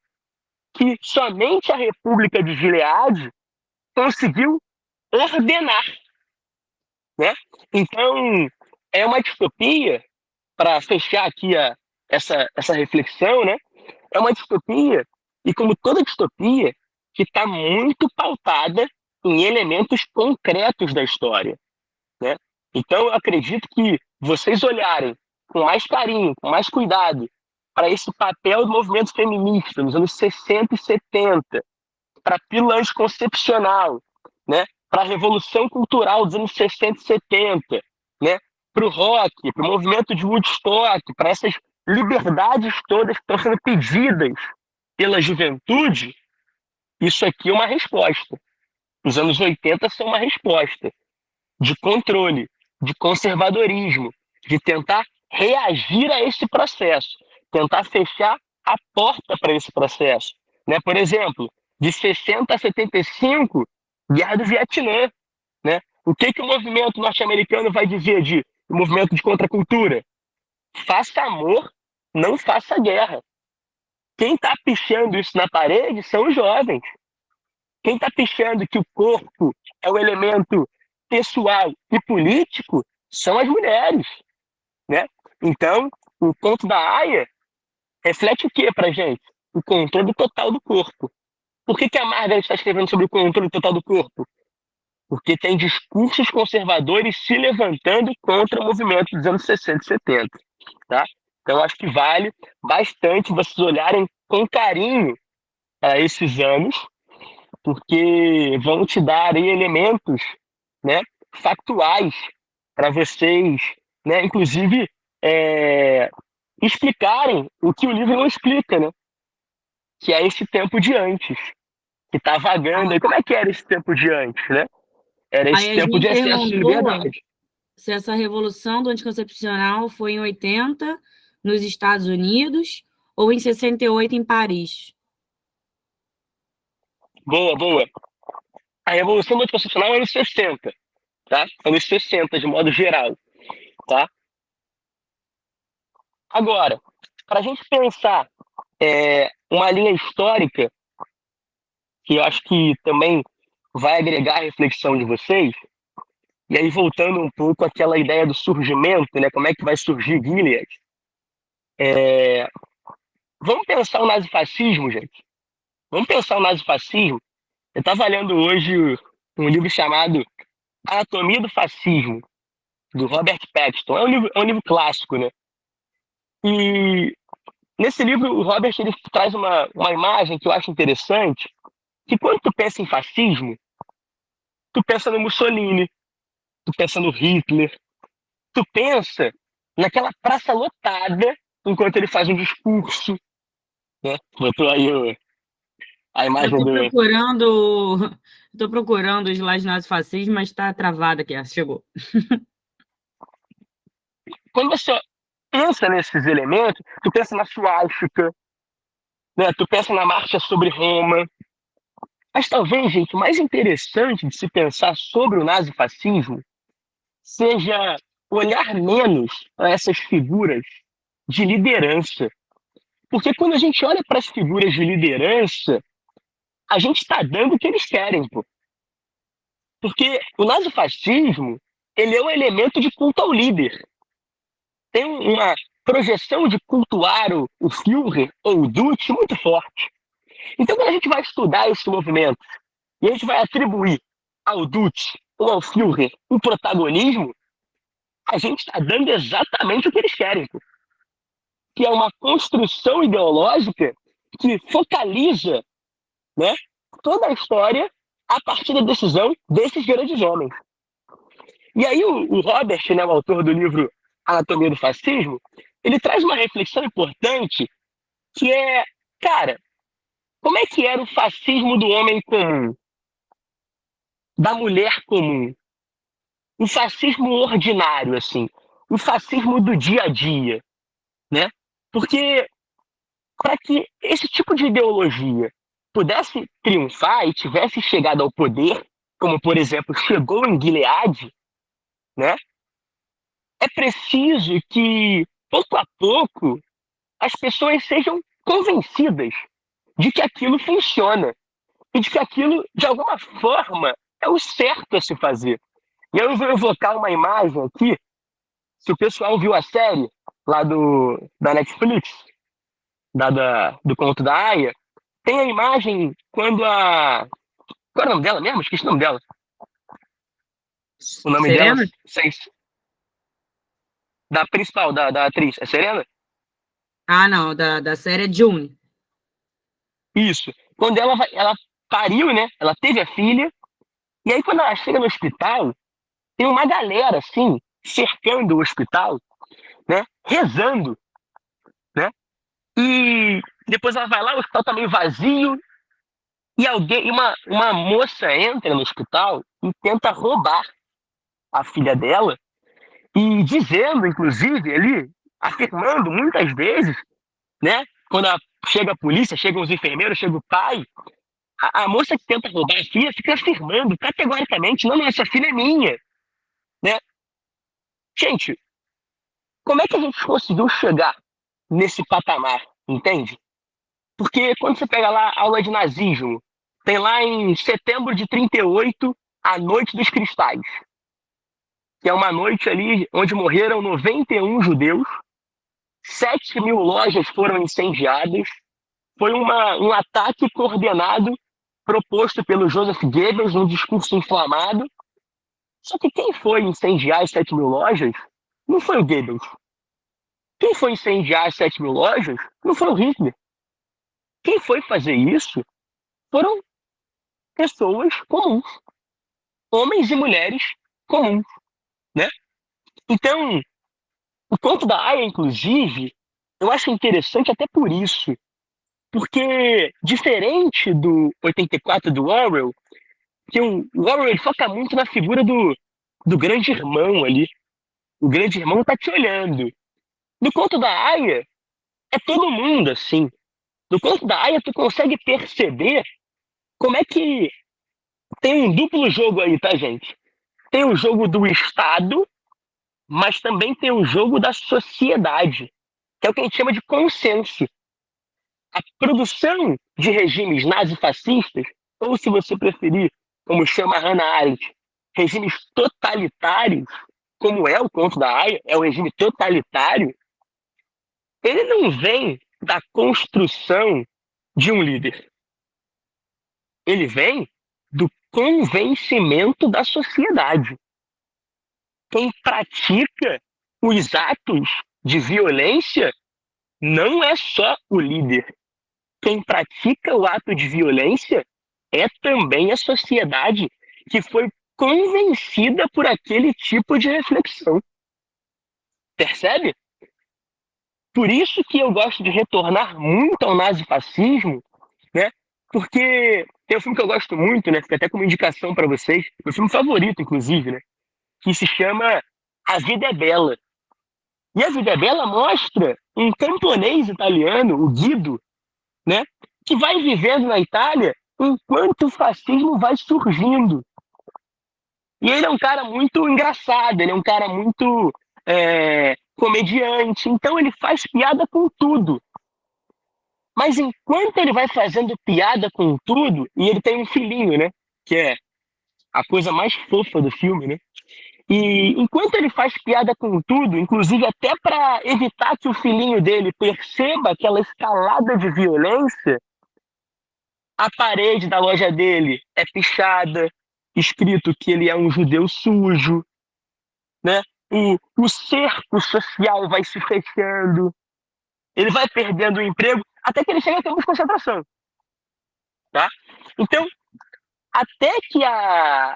que somente a República de Gileade conseguiu ordenar, né? Então, é uma distopia, para fechar aqui essa reflexão, né? É uma distopia, e como toda distopia, que está muito pautada em elementos concretos da história, né? Então, eu acredito que vocês olharem com mais carinho, com mais cuidado, para esse papel do movimento feminista nos anos 60 e 70, para a pílula anticoncepcional, né? Para a revolução cultural dos anos 60 e 70, né? Para o rock, para o movimento de Woodstock, para essas liberdades todas que estão sendo pedidas pela juventude, isso aqui é uma resposta. Os anos 80 são uma resposta de controle, de conservadorismo, de tentar reagir a esse processo, tentar fechar a porta para esse processo. Né? Por exemplo, de 60 a 75, Guerra do Vietnã. Né? O que o movimento norte-americano vai dizer de movimento de contracultura? Faça amor, não faça guerra. Quem está pichando isso na parede são os jovens. Quem está pichando que o corpo é o elemento pessoal e político são as mulheres, né? Então, o Conto da Aia reflete o que para gente? O controle total do corpo. Por que a Margaret está escrevendo sobre o controle total do corpo? Porque tem discursos conservadores se levantando contra o movimento dos anos 60 e 70. Tá? Então, acho que vale bastante vocês olharem com carinho a esses anos, porque vão te dar aí elementos, né, factuais para vocês, né, inclusive explicarem o que o livro não explica, né, que é esse tempo de antes, que está vagando. E como é que era esse tempo de antes, né? Era esse Aí a tempo de gente excesso de perguntou liberdade. se essa revolução do anticoncepcional foi em 80, nos Estados Unidos, ou em 68, em Paris. Boa, boa. A revolução do anticoncepcional é anos 60, tá? Anos 60, de modo geral, tá? Agora, para a gente pensar uma linha histórica, que eu acho que também vai agregar a reflexão de vocês, e aí voltando um pouco àquela ideia do surgimento, né? Como é que vai surgir Gilead? Vamos pensar o nazifascismo, gente. Vamos pensar o nazifascismo. Eu estava lendo hoje um livro chamado Anatomia do Fascismo, do Robert Paxton. É um livro clássico, né? E Nesse livro, o Robert ele traz uma imagem que eu acho interessante, que quando tu pensa em fascismo, tu pensa no Mussolini, tu pensa no Hitler, tu pensa naquela praça lotada enquanto ele faz um discurso, né? Botou aí a Eu imagem tô do... procurando, tô procurando os slides nazifascismo, mas está travado aqui. Chegou. Quando você pensa nesses elementos, tu pensa na suástica, né? Tu pensa na marcha sobre Roma. Mas talvez, gente, o mais interessante de se pensar sobre o nazifascismo seja olhar menos para essas figuras de liderança. Porque quando a gente olha para as figuras de liderança, a gente está dando o que eles querem, pô. Porque o nazifascismo, ele é um elemento de culto ao líder. Tem uma projeção de cultuar o Führer ou o Duce muito forte. Então, quando a gente vai estudar esse movimento e a gente vai atribuir ao Duce ou ao Führer o protagonismo, a gente está dando exatamente o que eles querem, pô. Que é uma construção ideológica que focaliza, né, toda a história a partir da decisão desses grandes homens. E aí o Robert, né, o autor do livro Anatomia do Fascismo, ele traz uma reflexão importante que é, cara, como é que era o fascismo do homem comum, da mulher comum, o fascismo ordinário, assim, o fascismo do dia a dia, né? Porque para que esse tipo de ideologia pudesse triunfar e tivesse chegado ao poder, como por exemplo chegou em Gilead, né? É preciso que pouco a pouco as pessoas sejam convencidas de que aquilo funciona e de que aquilo de alguma forma é o certo a se fazer. E eu vou evocar uma imagem aqui, se o pessoal viu a série lá da Netflix, do Conto da Aia, tem a imagem quando a... Qual é o nome dela mesmo? Esqueci o nome dela. O nome dela, Serena? da principal, da atriz. É Serena? Ah, não, da série June. Isso. Quando ela pariu, né? Ela teve a filha. E aí, quando ela chega no hospital, tem uma galera, assim, cercando o hospital, né? Rezando, né? E depois ela vai lá, o hospital tá meio vazio. E uma moça entra no hospital e tenta roubar a filha dela. E dizendo, inclusive, ali, afirmando muitas vezes, né? Quando chega a polícia, chegam os enfermeiros, chega o pai, a moça que tenta roubar a filha fica afirmando categoricamente, não, essa filha é minha, né? Gente, como é que a gente conseguiu chegar nesse patamar, entende? Porque quando você pega lá a aula de nazismo, tem lá em setembro de 38 a Noite dos Cristais, que é uma noite ali onde morreram 91 judeus, 7.000 lojas foram incendiadas, foi um ataque coordenado proposto pelo Joseph Goebbels num discurso inflamado. Só que quem foi incendiar as 7.000 lojas não foi o Goebbels. Quem foi incendiar as 7.000 lojas não foi o Hitler. Quem foi fazer isso foram pessoas comuns, homens e mulheres comuns, né? Então, o conto da Aya, inclusive, eu acho interessante até por isso, porque diferente do 84 do Orwell, que o Orwell ele foca muito na figura do grande irmão ali. O grande irmão tá te olhando. No conto da Aya, é todo mundo assim. No conto da Aya, tu consegue perceber como é que tem um duplo jogo aí, tá, gente? Tem o jogo do Estado, mas também tem o jogo da sociedade, que é o que a gente chama de consenso. A produção de regimes nazifascistas, ou se você preferir, como chama Hannah Arendt, regimes totalitários, como é o conto da Aya, é o regime totalitário, ele não vem da construção de um líder. Ele vem do convencimento da sociedade. Quem pratica os atos de violência não é só o líder. Quem pratica o ato de violência é também a sociedade que foi convencida por aquele tipo de reflexão. Percebe? Por isso que eu gosto de retornar muito ao nazifascismo, né? Porque tem um filme que eu gosto muito, né? Fica até como indicação para vocês, meu filme favorito, inclusive, né? Que se chama A Vida é Bela. E A Vida é Bela mostra um camponês italiano, o Guido, né? Que vai vivendo na Itália enquanto o fascismo vai surgindo. E ele é um cara muito engraçado, ele é um cara muito comediante, então ele faz piada com tudo. Mas enquanto ele vai fazendo piada com tudo, e ele tem um filhinho, né? Que é a coisa mais fofa do filme, né? E enquanto ele faz piada com tudo, inclusive até para evitar que o filhinho dele perceba aquela escalada de violência, a parede da loja dele é pichada, escrito que ele é um judeu sujo, né? O cerco social vai se fechando, ele vai perdendo o emprego, até que ele chega a campo de concentração, tá? Então, até que a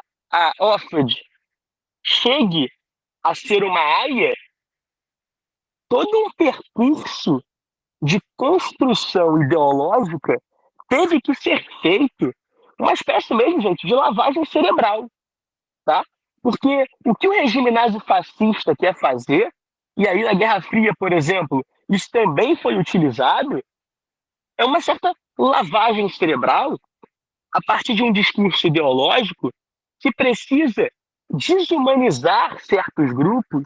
Offred chegue a ser uma aia, todo um percurso de construção ideológica teve que ser feito uma espécie mesmo, gente, de lavagem cerebral, tá? Porque o que o regime nazifascista quer fazer, e aí na Guerra Fria, por exemplo, isso também foi utilizado, é uma certa lavagem cerebral a partir de um discurso ideológico que precisa desumanizar certos grupos,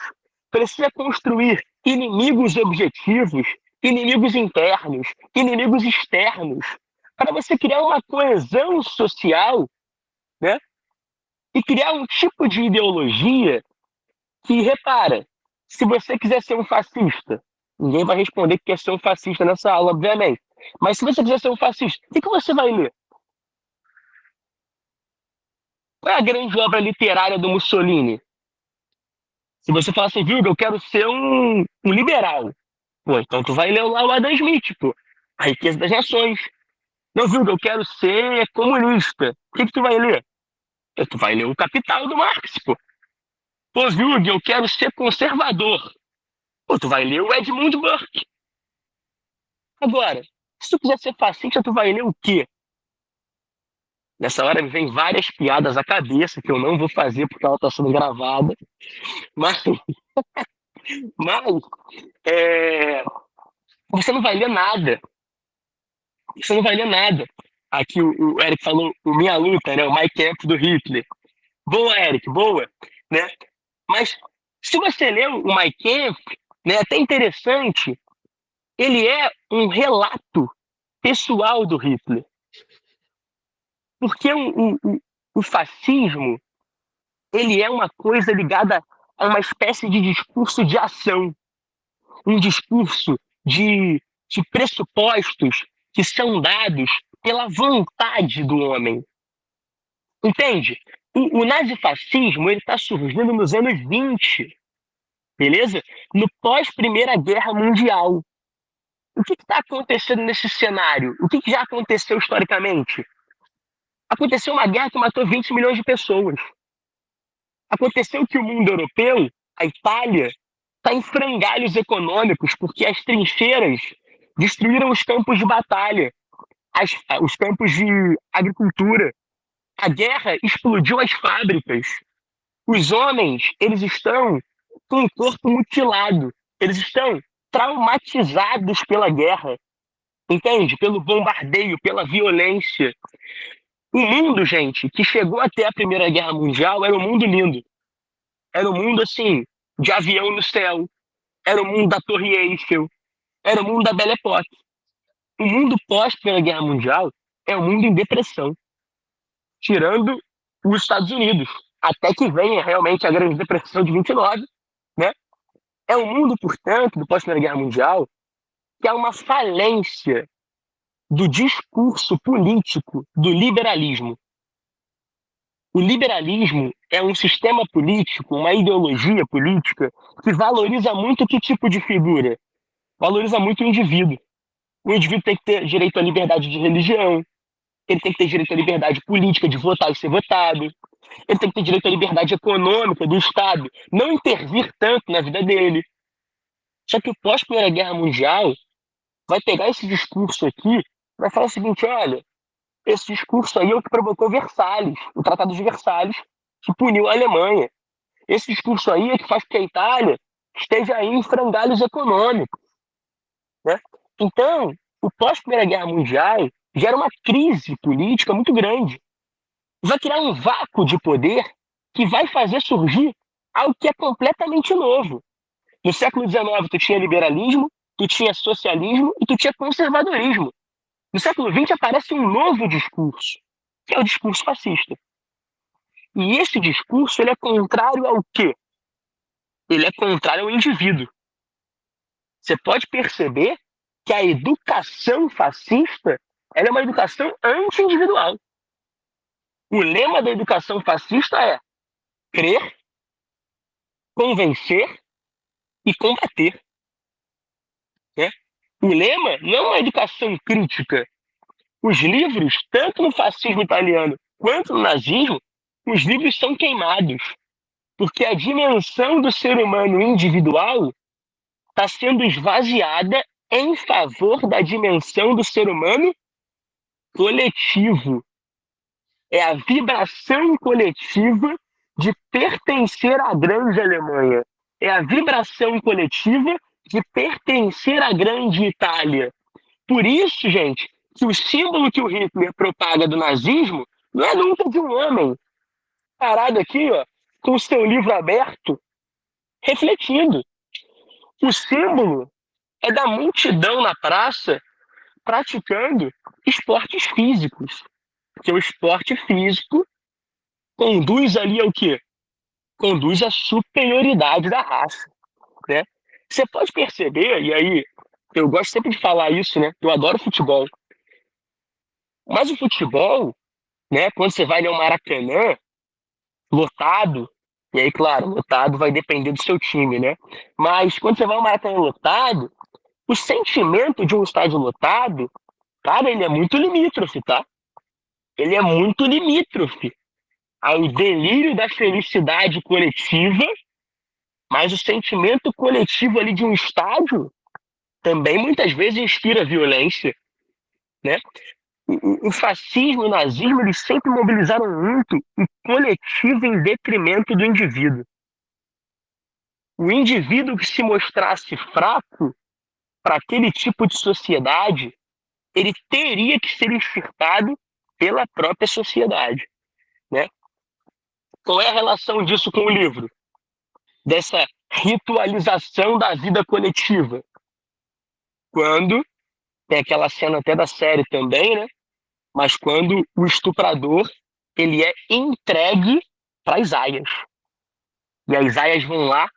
precisa construir inimigos objetivos, inimigos internos, inimigos externos, para você criar uma coesão social, né? E criar um tipo de ideologia que, repara, se você quiser ser um fascista, ninguém vai responder que quer ser um fascista nessa aula, obviamente. Mas se você quiser ser um fascista, o que você vai ler? Qual é a grande obra literária do Mussolini? Se você falar assim, viu, eu quero ser um liberal. Pô, então tu vai ler lá o Adam Smith, pô. A Riqueza das Nações. Não, viu, eu quero ser comunista. O que tu vai ler? Tu vai ler o Capital do Marx, pô. Pô, viu, eu quero ser conservador. Pô, tu vai ler o Edmund Burke. Agora, se tu quiser ser fascista, tu vai ler o quê? Nessa hora me vem várias piadas à cabeça que eu não vou fazer porque ela está sendo gravada. Mas, mas você não vai ler nada. Você não vai ler nada. Aqui o Eric falou o Minha Luta, né? O My Camp do Hitler. Boa, Eric, boa. Né? Mas se você ler o My Camp, né, é até interessante, ele é um relato pessoal do Hitler. Porque o fascismo, ele é uma coisa ligada a uma espécie de discurso de ação, um discurso de pressupostos que são dados pela vontade do homem. Entende? O nazifascismo está surgindo nos anos 20, beleza? No pós-Primeira Guerra Mundial. O que está acontecendo nesse cenário? O que já aconteceu historicamente? Aconteceu uma guerra que matou 20 milhões de pessoas. Aconteceu que o mundo europeu, a Itália, está em frangalhos econômicos porque as trincheiras destruíram os campos de batalha, os campos de agricultura. A guerra explodiu as fábricas. Os homens, eles estão com o corpo mutilado. Eles estão traumatizados pela guerra. Entende? Pelo bombardeio, pela violência. O mundo, gente, que chegou até a Primeira Guerra Mundial era um mundo lindo. Era um mundo, assim, de avião no céu. Era o mundo da Torre Eiffel. Era o mundo da Belle Époque. O mundo pós-Primeira Guerra Mundial é um mundo em depressão. Tirando os Estados Unidos. Até que venha realmente a Grande Depressão de 29, né? É um mundo, portanto, do pós-Primeira Guerra Mundial, que é uma falência do discurso político do liberalismo. O liberalismo é um sistema político, uma ideologia política que valoriza muito que tipo de figura? valoriza muito o indivíduo. O indivíduo tem que ter direito à liberdade de religião, ele tem que ter direito à liberdade política de votar e ser votado, ele tem que ter direito à liberdade econômica do Estado, não intervir tanto na vida dele. Só que o pós-Primeira Guerra Mundial vai pegar esse discurso aqui, vai falar o seguinte: olha, esse discurso aí é o que provocou Versalhes, o Tratado de Versalhes, que puniu a Alemanha. Esse discurso aí é que faz com que a Itália esteja aí em frangalhos econômicos, né? Então, o pós-Primeira Guerra Mundial gera uma crise política muito grande. Vai criar um vácuo de poder que vai fazer surgir algo que é completamente novo. No século XIX, tu tinha liberalismo, tu tinha socialismo e tu tinha conservadorismo. No século XX aparece um novo discurso, que é o discurso fascista. E esse discurso ele é contrário ao quê? Ele é contrário ao indivíduo. Você pode perceber que a educação fascista ela é uma educação anti-individual. O lema da educação fascista é crer, convencer e combater. Né? O lema não é uma educação crítica. Os livros, tanto no fascismo italiano quanto no nazismo, os livros são queimados, porque a dimensão do ser humano individual está sendo esvaziada em favor da dimensão do ser humano coletivo. É a vibração coletiva de pertencer à grande Alemanha. É a vibração coletiva de pertencer à grande Itália. Por isso, gente, que o símbolo que o Hitler propaga do nazismo não é nunca de um homem parado aqui, ó, com o seu livro aberto, refletindo. O símbolo é da multidão na praça praticando esportes físicos. Porque o esporte físico conduz ali ao quê? Conduz à superioridade da raça, né? Você pode perceber, e aí eu gosto sempre de falar isso, né? Eu adoro futebol. Mas o futebol, né? Quando você vai no Maracanã, lotado, e aí, claro, lotado vai depender do seu time, né? Mas quando você vai ao Maracanã lotado, o sentimento de um estádio lotado, cara, ele é muito limítrofe, tá? Ele é muito limítrofe ao delírio da felicidade coletiva, mas o sentimento coletivo ali de um estádio também muitas vezes inspira violência, né? O fascismo e o nazismo eles sempre mobilizaram muito o coletivo em detrimento do indivíduo. O indivíduo que se mostrasse fraco para aquele tipo de sociedade, ele teria que ser extirpado pela própria sociedade, né? Qual é a relação disso com o livro? Dessa ritualização da vida coletiva. Quando, tem aquela cena até da série também, né? Mas quando o estuprador ele é entregue para as aias. E as aias vão lá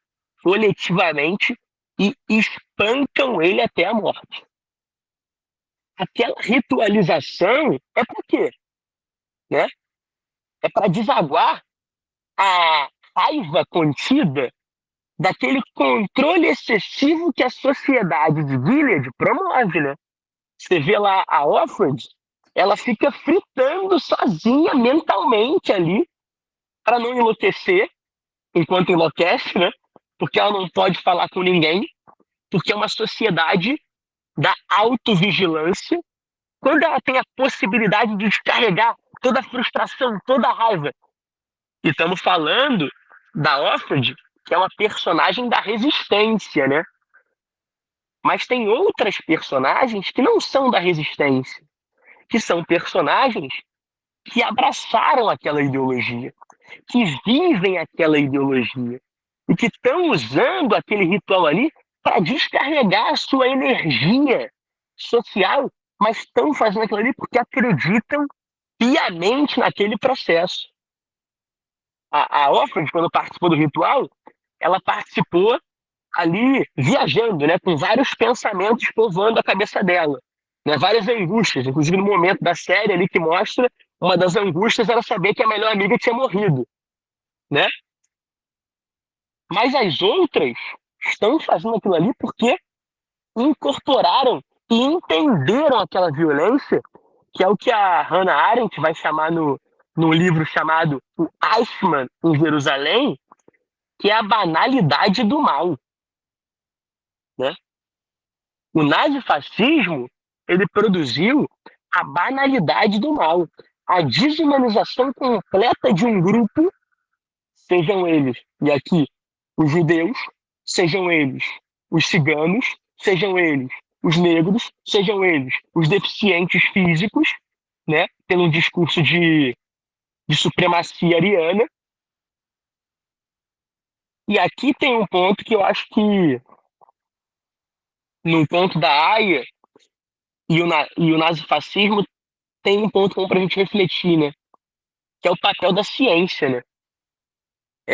coletivamente e espancam ele até a morte. Aquela ritualização é para quê? Né? É para desaguar a raiva contida daquele controle excessivo que a sociedade de Gilead promove, né? Você vê lá a Offred, ela fica fritando sozinha mentalmente ali para não enlouquecer enquanto enlouquece, né? Porque ela não pode falar com ninguém, porque é uma sociedade da autovigilância. Quando ela tem a possibilidade de descarregar toda a frustração, toda a raiva. E estamos falando da Offred, que é uma personagem da resistência, né? Mas tem outras personagens que não são da resistência, que são personagens que abraçaram aquela ideologia, que vivem aquela ideologia e que estão usando aquele ritual ali para descarregar a sua energia social, mas estão fazendo aquilo ali porque acreditam piamente naquele processo. A Offred, quando participou do ritual, ela participou ali viajando, né, com vários pensamentos povoando a cabeça dela, né, várias angústias, inclusive no momento da série ali que mostra, uma das angústias era saber que a melhor amiga tinha morrido, né? Mas as outras estão fazendo aquilo ali porque incorporaram e entenderam aquela violência, que é o que a Hannah Arendt vai chamar no livro chamado O Eichmann em Jerusalém, que é a banalidade do mal, né? O nazifascismo, ele produziu a banalidade do mal, a desumanização completa de um grupo, sejam eles, e aqui, os judeus, sejam eles os ciganos, sejam eles os negros, sejam eles os deficientes físicos, né, pelo discurso de supremacia ariana. E aqui tem um ponto que eu acho que, no ponto da AIA e o nazifascismo, tem um ponto como para a gente refletir, né? Que é o papel da ciência, né?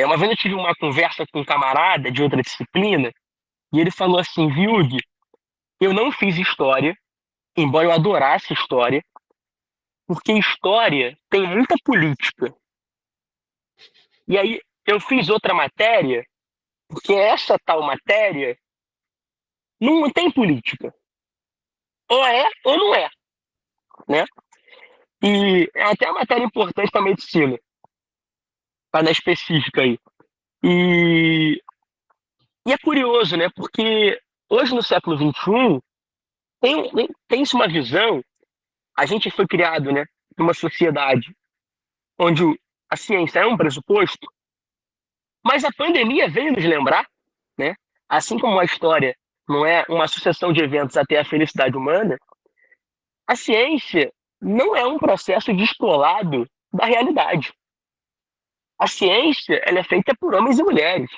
Uma vez eu tive uma conversa com um camarada de outra disciplina e ele falou assim, Viug, eu não fiz história, embora eu adorasse história, porque história tem muita política. E aí eu fiz outra matéria, porque essa tal matéria não tem política. Ou é ou não é, né? E é até uma matéria importante para a medicina, para dar específica aí. E E é curioso, né? Porque hoje, no século XXI, tem-se uma visão. A gente foi criado, né, numa sociedade onde a ciência é um pressuposto, mas a pandemia veio nos lembrar, né? Assim como a história não é uma sucessão de eventos até a felicidade humana, a ciência não é um processo descolado da realidade. A ciência ela é feita por homens e mulheres.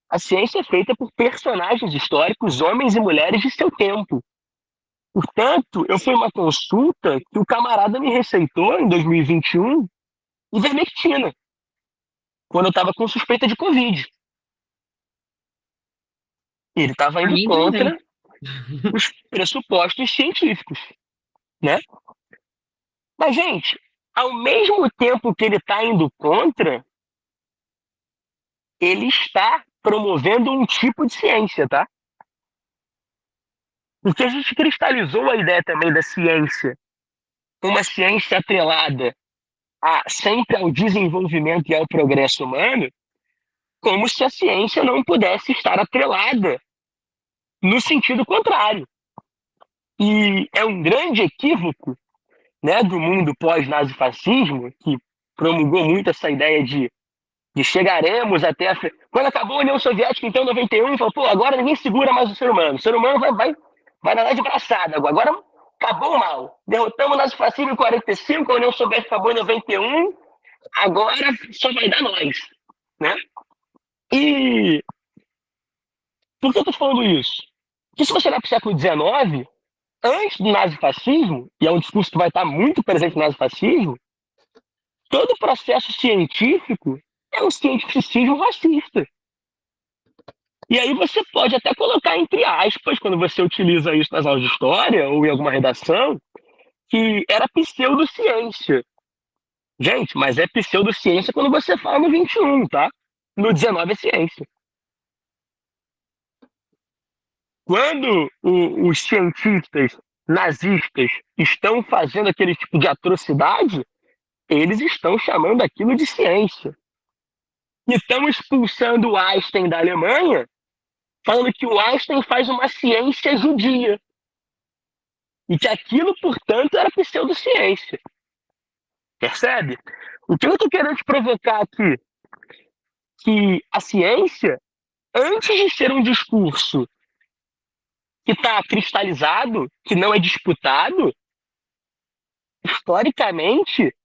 A ciência é feita por personagens históricos, homens e mulheres de seu tempo. Portanto, eu fui uma consulta que o camarada me receitou em 2021 ivermectina, quando eu estava com suspeita de Covid. Ele estava Pra indo mim também. contra os pressupostos científicos, né? Mas, gente, ao mesmo tempo que ele está indo contra, ele está promovendo um tipo de ciência, tá? Porque a gente cristalizou a ideia também da ciência, uma ciência atrelada sempre ao desenvolvimento e ao progresso humano, como se a ciência não pudesse estar atrelada no sentido contrário. E é um grande equívoco, né, do mundo pós-nazifascismo, que promulgou muito essa ideia de chegaremos até Quando acabou a União Soviética, então, em 91, falou, pô, agora ninguém segura mais o ser humano. O ser humano vai nadar de braçada. Agora acabou o mal. Derrotamos o nazifascismo em 45, a União Soviética acabou em 91, agora só vai dar nós, né? E por que eu estou falando isso? Porque se você olhar para o século XIX, antes do nazifascismo, e é um discurso que vai estar muito presente no nazifascismo, todo o processo científico é um cientificismo racista. E aí você pode até colocar entre aspas, quando você utiliza isso nas aulas de história ou em alguma redação, que era pseudociência. Gente, mas é pseudociência quando você fala no 21, tá? No 19 é ciência. Quando os cientistas nazistas estão fazendo aquele tipo de atrocidade, eles estão chamando aquilo de ciência. E estão expulsando o Einstein da Alemanha, falando que o Einstein faz uma ciência judia. E que aquilo, portanto, era pseudociência. Percebe? O que eu estou querendo te provocar aqui? Que a ciência, antes de ser um discurso que está cristalizado, que não é disputado, historicamente,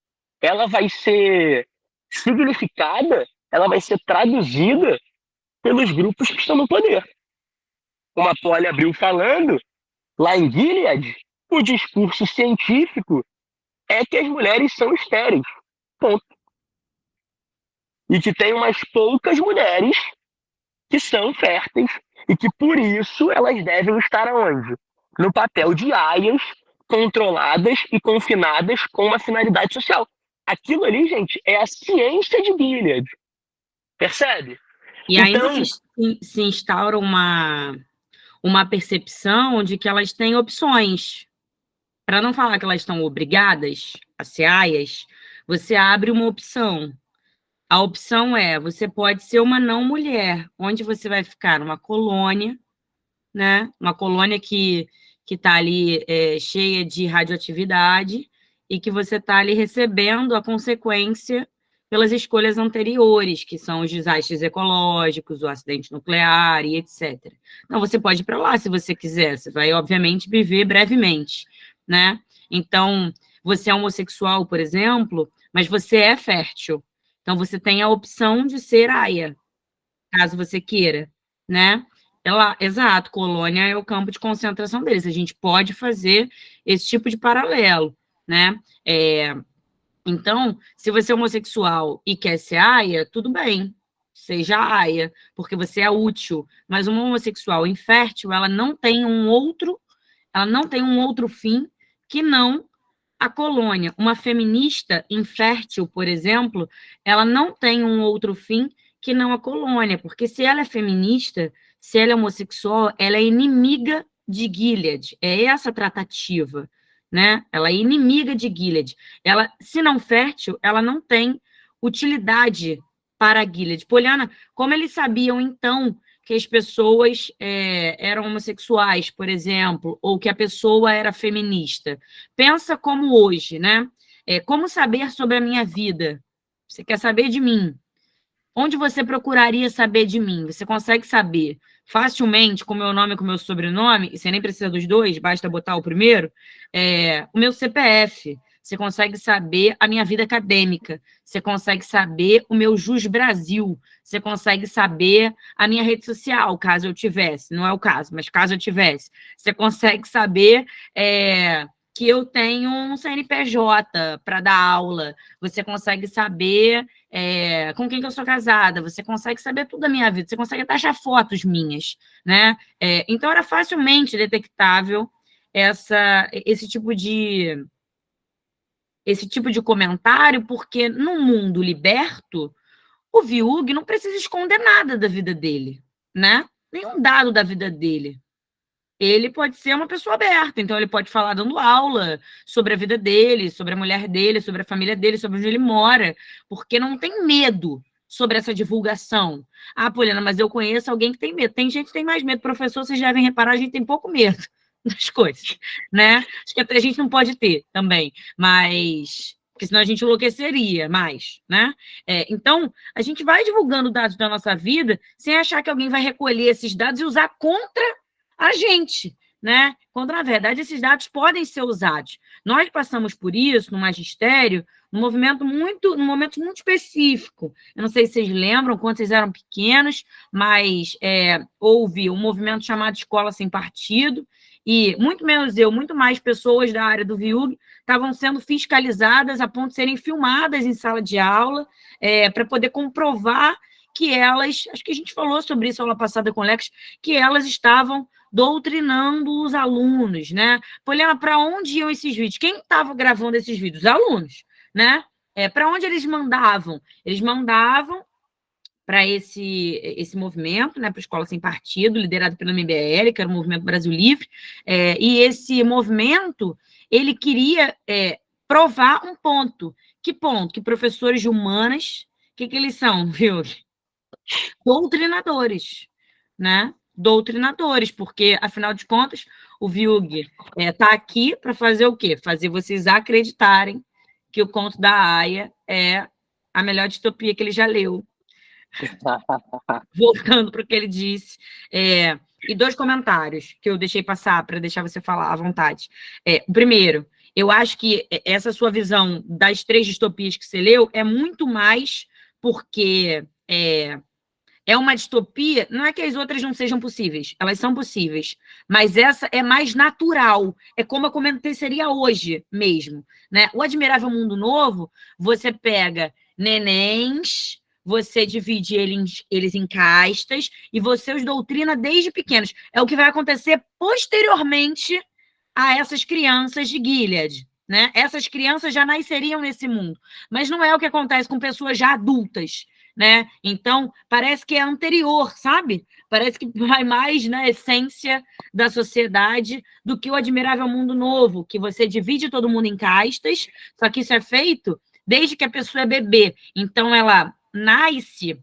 ela vai ser significada, ela vai ser traduzida pelos grupos que estão no poder. Como a Polly abriu falando, lá em Gilead, o discurso científico é que as mulheres são estéreis. Ponto. E que tem umas poucas mulheres que são férteis e que, por isso, elas devem estar aonde? No papel de aias, controladas e confinadas com uma finalidade social. Aquilo ali, gente, é a ciência de Gilead. Percebe? E ainda Então, se instaura uma percepção de que elas têm opções. Para não falar que elas estão obrigadas a ser aias, você abre uma opção. A opção é, você pode ser uma não mulher, onde você vai ficar numa colônia, né? Uma colônia que está ali cheia de radioatividade e que você está ali recebendo a consequência pelas escolhas anteriores, que são os desastres ecológicos, o acidente nuclear e etc. Então, você pode ir para lá se você quiser, você vai, obviamente, viver brevemente, né? Então, você é homossexual, por exemplo, mas você é fértil. Então, você tem a opção de ser aia, caso você queira, né? Exato, colônia é o campo de concentração deles. A gente pode fazer esse tipo de paralelo, né? Então, se você é homossexual e quer ser aia, tudo bem, seja aia, porque você é útil. Mas uma homossexual infértil, ela não tem um outro fim que não a colônia. Uma feminista infértil, por exemplo, ela não tem um outro fim que não a colônia, porque se ela é feminista, se ela é homossexual, ela é inimiga de Gilead. É essa a tratativa, né? Ela é inimiga de Gilead. Ela, se não fértil, ela não tem utilidade para Gilead. Poliana, como eles sabiam, então, que as pessoas eram homossexuais, por exemplo, ou que a pessoa era feminista? Pensa como hoje, né? Como saber sobre a minha vida? Você quer saber de mim? Onde você procuraria saber de mim? Você consegue saber facilmente com o meu nome e com o meu sobrenome, e você nem precisa dos dois, basta botar o primeiro, o meu CPF. Você consegue saber a minha vida acadêmica. Você consegue saber o meu Jus Brasil. Você consegue saber a minha rede social, caso eu tivesse. Não é o caso, mas caso eu tivesse. Você consegue saber que eu tenho um CNPJ para dar aula. Você consegue saber com quem que eu sou casada, você consegue saber tudo da minha vida, você consegue até achar fotos minhas, né? Então, era facilmente detectável esse tipo de comentário, porque no mundo liberto, o Viúg não precisa esconder nada da vida dele, né? Nenhum dado da vida dele. Ele pode ser uma pessoa aberta, então ele pode falar dando aula sobre a vida dele, sobre a mulher dele, sobre a família dele, sobre onde ele mora, porque não tem medo sobre essa divulgação. Ah, Poliana, mas eu conheço alguém que tem medo. Tem gente que tem mais medo. Professor, vocês devem reparar, a gente tem pouco medo das coisas, né? Acho que até a gente não pode ter também, mas... porque senão a gente enlouqueceria mais, né? Então, a gente vai divulgando dados da nossa vida sem achar que alguém vai recolher esses dados e usar contra a gente, né? Quando, na verdade, esses dados podem ser usados. Nós passamos por isso no magistério, num momento muito específico. Eu não sei se vocês lembram, quando vocês eram pequenos, mas houve um movimento chamado Escola Sem Partido, e muito menos eu, muito mais pessoas da área do VIUG estavam sendo fiscalizadas a ponto de serem filmadas em sala de aula, para poder comprovar que elas, acho que a gente falou sobre isso aula passada com o Lex, que elas estavam doutrinando os alunos, né? Poliana, para onde iam esses vídeos? Quem estava gravando esses vídeos? Os alunos, né? Para onde eles mandavam? Eles mandavam para esse movimento, né, para a Escola Sem Partido, liderado pelo MBL, que era o Movimento Brasil Livre, e esse movimento, ele queria provar um ponto. Que ponto? Que professores de humanas, o que eles são, viu? Doutrinadores, né? Doutrinadores, porque, afinal de contas, o VIUG está aqui para fazer o quê? Fazer vocês acreditarem que o Conto da Aia é a melhor distopia que ele já leu. Voltando para o que ele disse. E 2 comentários que eu deixei passar para deixar você falar à vontade. O primeiro, eu acho que essa sua visão das 3 distopias que você leu é muito mais porque é uma distopia, não é que as outras não sejam possíveis, elas são possíveis, mas essa é mais natural, é como aconteceria hoje mesmo, né? O Admirável Mundo Novo, você pega nenéns, você divide eles em castas e você os doutrina desde pequenos. É o que vai acontecer posteriormente a essas crianças de Gilead, né? Essas crianças já nasceriam nesse mundo, mas não é o que acontece com pessoas já adultas, né? Então, parece que é anterior, sabe? Parece que vai mais na essência da sociedade do que o Admirável Mundo Novo, que você divide todo mundo em castas, só que isso é feito desde que a pessoa é bebê. Então, ela nasce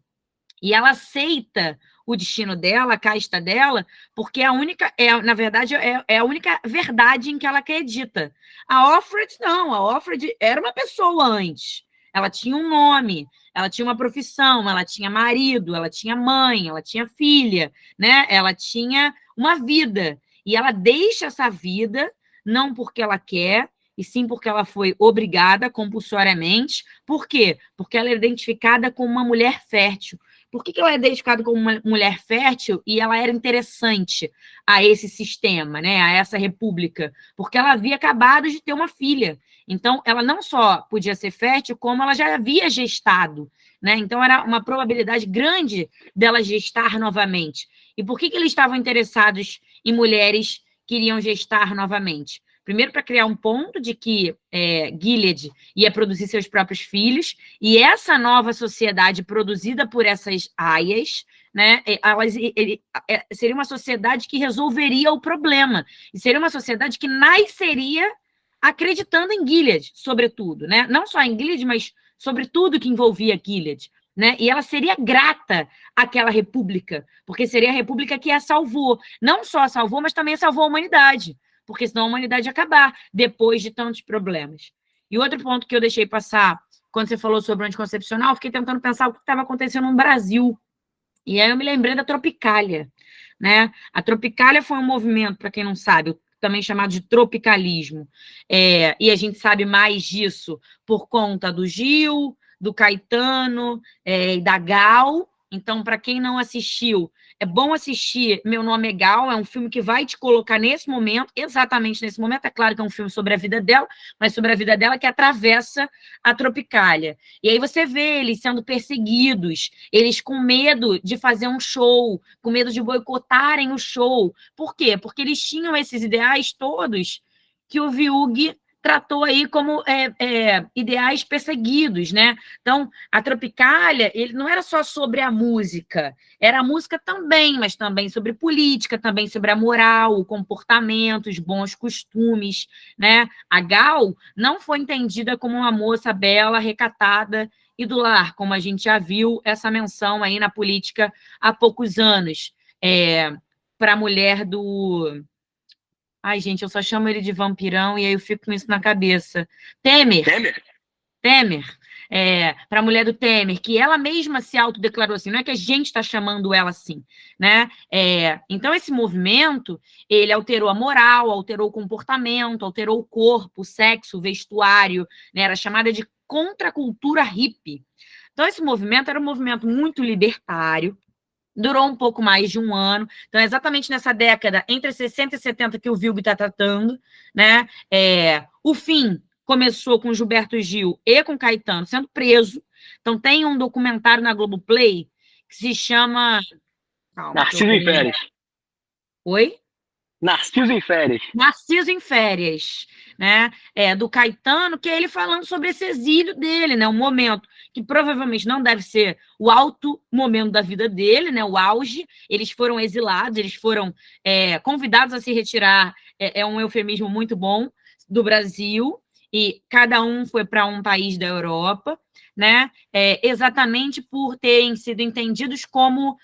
e ela aceita o destino dela, a casta dela, porque a única, na verdade, é a única verdade em que ela acredita. A Offred, não, a Offred era uma pessoa antes. Ela tinha um nome, ela tinha uma profissão, ela tinha marido, ela tinha mãe, ela tinha filha, né? Ela tinha uma vida. E ela deixa essa vida, não porque ela quer, e sim porque ela foi obrigada compulsoriamente. Por quê? Porque ela é identificada como uma mulher fértil. Por que ela é identificada como uma mulher fértil e ela era interessante a esse sistema, né, a essa república? Porque ela havia acabado de ter uma filha. Então, ela não só podia ser fértil, como ela já havia gestado. Né? Então, era uma probabilidade grande dela gestar novamente. E por que eles estavam interessados em mulheres que iriam gestar novamente? Primeiro, para criar um ponto de que Gilead ia produzir seus próprios filhos, e essa nova sociedade produzida por essas aias, né, seria uma sociedade que resolveria o problema, e seria uma sociedade que nasceria acreditando em Gilead, sobretudo, né? Não só em Gilead, mas sobre tudo que envolvia Gilead. Né? E ela seria grata àquela república, porque seria a república que a salvou. Não só a salvou, mas também salvou a humanidade, porque senão a humanidade ia acabar depois de tantos problemas. E outro ponto que eu deixei passar, quando você falou sobre o anticoncepcional, fiquei tentando pensar o que estava acontecendo no Brasil. E aí eu me lembrei da Tropicália. Né? A Tropicália foi um movimento, para quem não sabe, também chamado de tropicalismo. E a gente sabe mais disso por conta do Gil, do Caetano e da Gal. Então, para quem não assistiu, é bom assistir Meu Nome é Gal, é um filme que vai te colocar nesse momento, exatamente nesse momento. É claro que é um filme sobre a vida dela, mas sobre a vida dela que atravessa a Tropicália. E aí você vê eles sendo perseguidos, eles com medo de fazer um show, com medo de boicotarem o show. Por quê? Porque eles tinham esses ideais todos que o Viug tratou aí como ideais perseguidos, né? Então, a Tropicália, ele não era só sobre a música, era a música também, mas também sobre política, também sobre a moral, o comportamento, os bons costumes, né? A Gal não foi entendida como uma moça bela, recatada e do lar, como a gente já viu essa menção aí na política há poucos anos, para a mulher do... Ai, gente, eu só chamo ele de vampirão e aí eu fico com isso na cabeça. Temer. Temer. Para a mulher do Temer, que ela mesma se autodeclarou assim, não é que a gente está chamando ela assim, né? Então, esse movimento, ele alterou a moral, alterou o comportamento, alterou o corpo, o sexo, o vestuário, né? Era chamada de contracultura hippie. Então, esse movimento era um movimento muito libertário, durou um pouco mais de um ano. Então, é exatamente nessa década, entre 60 e 70, que o Vilg está tratando, né? O fim começou com Gilberto Gil e com Caetano sendo preso. Então, tem um documentário na Globoplay que se chama... Calma, Narciso em Férias. Oi? Narciso em Férias. Narciso em Férias, né? Do Caetano, que é ele falando sobre esse exílio dele, né? Um momento que provavelmente não deve ser o alto momento da vida dele, né? O auge. Eles foram exilados, eles foram convidados a se retirar, é um eufemismo muito bom, do Brasil, e cada um foi para um país da Europa, né? Exatamente por terem sido entendidos como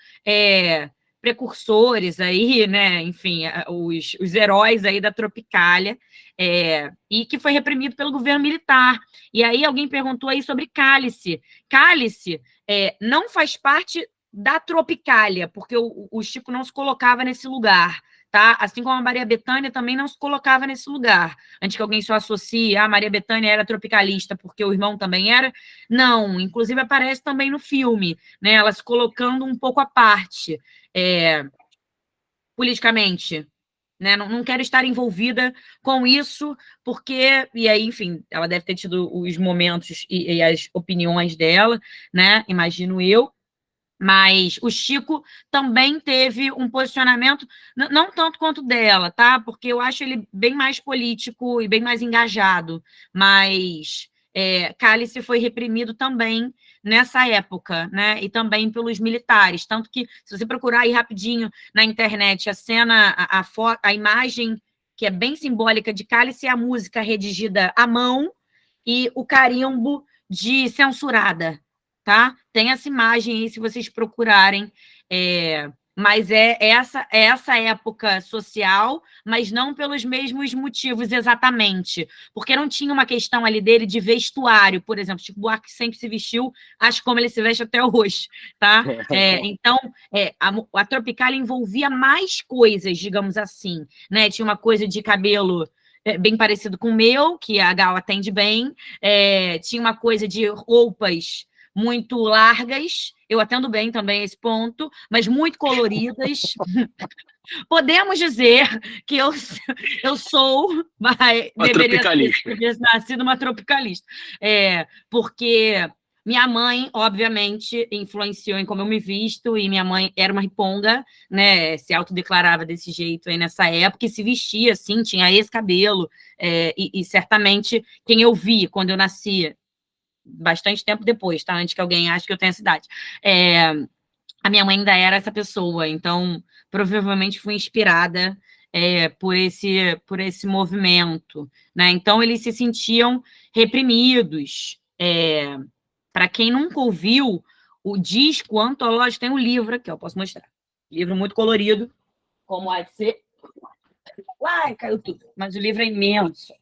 precursores aí, né? Enfim, os heróis aí da Tropicália, e que foi reprimido pelo governo militar. E aí alguém perguntou aí sobre Cálice. Cálice não faz parte da Tropicália, porque o Chico não se colocava nesse lugar, tá? Assim como a Maria Bethânia também não se colocava nesse lugar. Antes que alguém só associe, a Maria Bethânia era tropicalista porque o irmão também era. Não, inclusive aparece também no filme, né? Ela se colocando um pouco à parte. Politicamente, né? Não quero estar envolvida com isso, porque, e aí, enfim, ela deve ter tido os momentos e as opiniões dela, né? Imagino eu. Mas o Chico também teve um posicionamento, não tanto quanto dela, tá? Porque eu acho ele bem mais político e bem mais engajado, mas Cálice foi reprimido também nessa época, né? E também pelos militares. Tanto que, se você procurar aí rapidinho na internet a cena, a imagem que é bem simbólica de Cálice é a música redigida à mão e o carimbo de censurada, tá? Tem essa imagem aí, se vocês procurarem. Mas é essa época social, mas não pelos mesmos motivos exatamente, porque não tinha uma questão ali dele de vestuário, por exemplo, Chico Buarque sempre se vestiu, acho como ele se veste até hoje, tá? Então, a Tropicália envolvia mais coisas, digamos assim, né? Tinha uma coisa de cabelo bem parecido com o meu, que a Gal atende bem, tinha uma coisa de roupas muito largas, eu atendo bem também esse ponto, mas muito coloridas. Podemos dizer que eu sou, Uma deveria tropicalista. ter nascido uma tropicalista, porque minha mãe, obviamente, influenciou em como eu me visto, e minha mãe era uma riponga, né, se autodeclarava desse jeito aí nessa época, e se vestia assim, tinha esse cabelo, e certamente quem eu vi quando eu nasci, bastante tempo depois, tá? Antes que alguém ache que eu tenho essa idade. A minha mãe ainda era essa pessoa, então provavelmente fui inspirada por esse movimento, né? Então eles se sentiam reprimidos. Para quem nunca ouviu, o disco antológico tem um livro aqui, eu posso mostrar. Livro muito colorido, como há de ser. Uai, caiu tudo. Mas o livro é imenso.